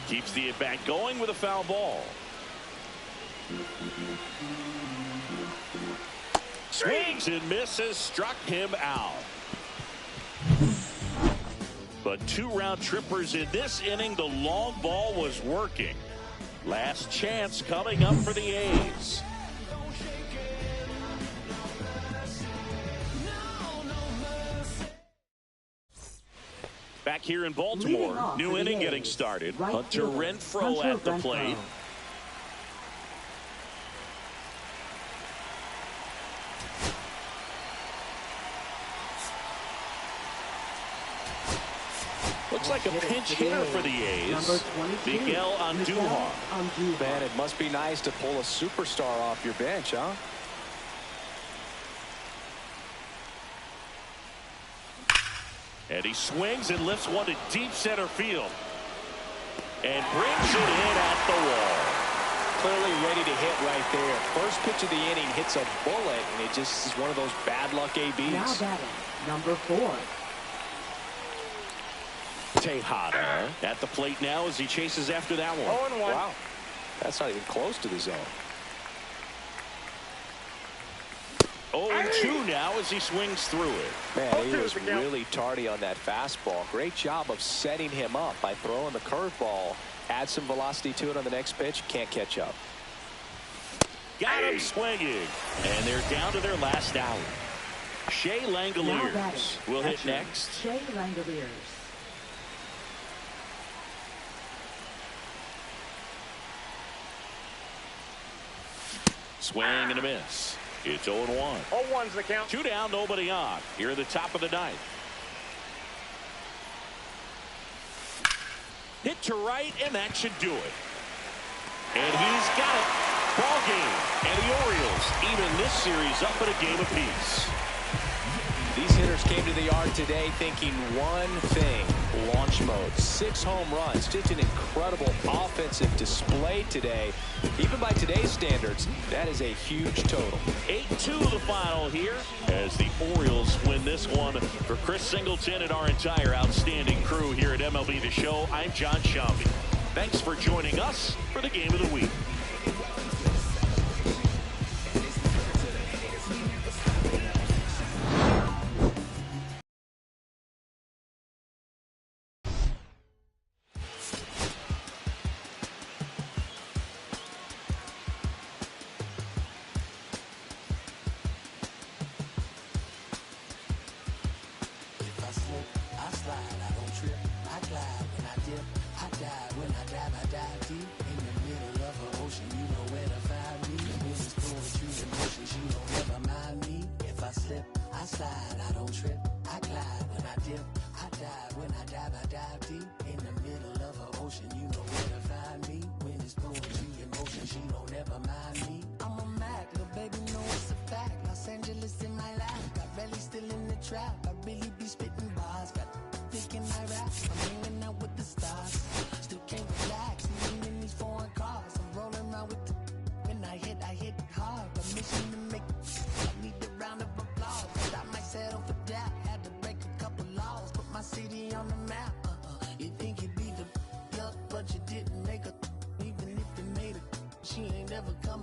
Keeps the at-bat going with a foul ball. Swings and misses, struck him out. But 2 round trippers in this inning. The long ball was working. Last chance coming up for the A's. Back here in Baltimore, new inning getting started. Hunter Renfroe at the plate. Looks like a pinch hitter for the A's. Miguel Andujar. Man, it must be nice to pull a superstar off your bench, huh? And he swings and lifts one to deep center field. And brings it in at the wall. Clearly ready to hit right there. First pitch of the inning hits a bullet, and it just is one of those bad luck ABs. Now batting, number 4. Tejada at the plate now as he chases after that one. 0-1. Wow. That's not even close to the zone. 0-2 now as he swings through it. Man, he was really tardy on that fastball. Great job of setting him up by throwing the curveball. Add some velocity to it on the next pitch. Can't catch up. Got him swinging. And they're down to their last out. Shea Langoliers will hit next. Shea Langoliers. Swing and a miss. It's 0-1. 0-1's the count. 2 down, nobody on. Here at the top of the ninth. Hit to right, and that should do it. And he's got it. Ball game. And the Orioles even this series up at a game apiece. These hitters came to the yard today thinking one thing: launch mode. 6 home runs. Just an incredible offensive display today. Even by today's standards, that is a huge total. 8-2 the final here as the Orioles win this one. For Chris Singleton and our entire outstanding crew here at MLB The Show, I'm John Shambi. Thanks for joining us for the Game of the Week. She ain't never come.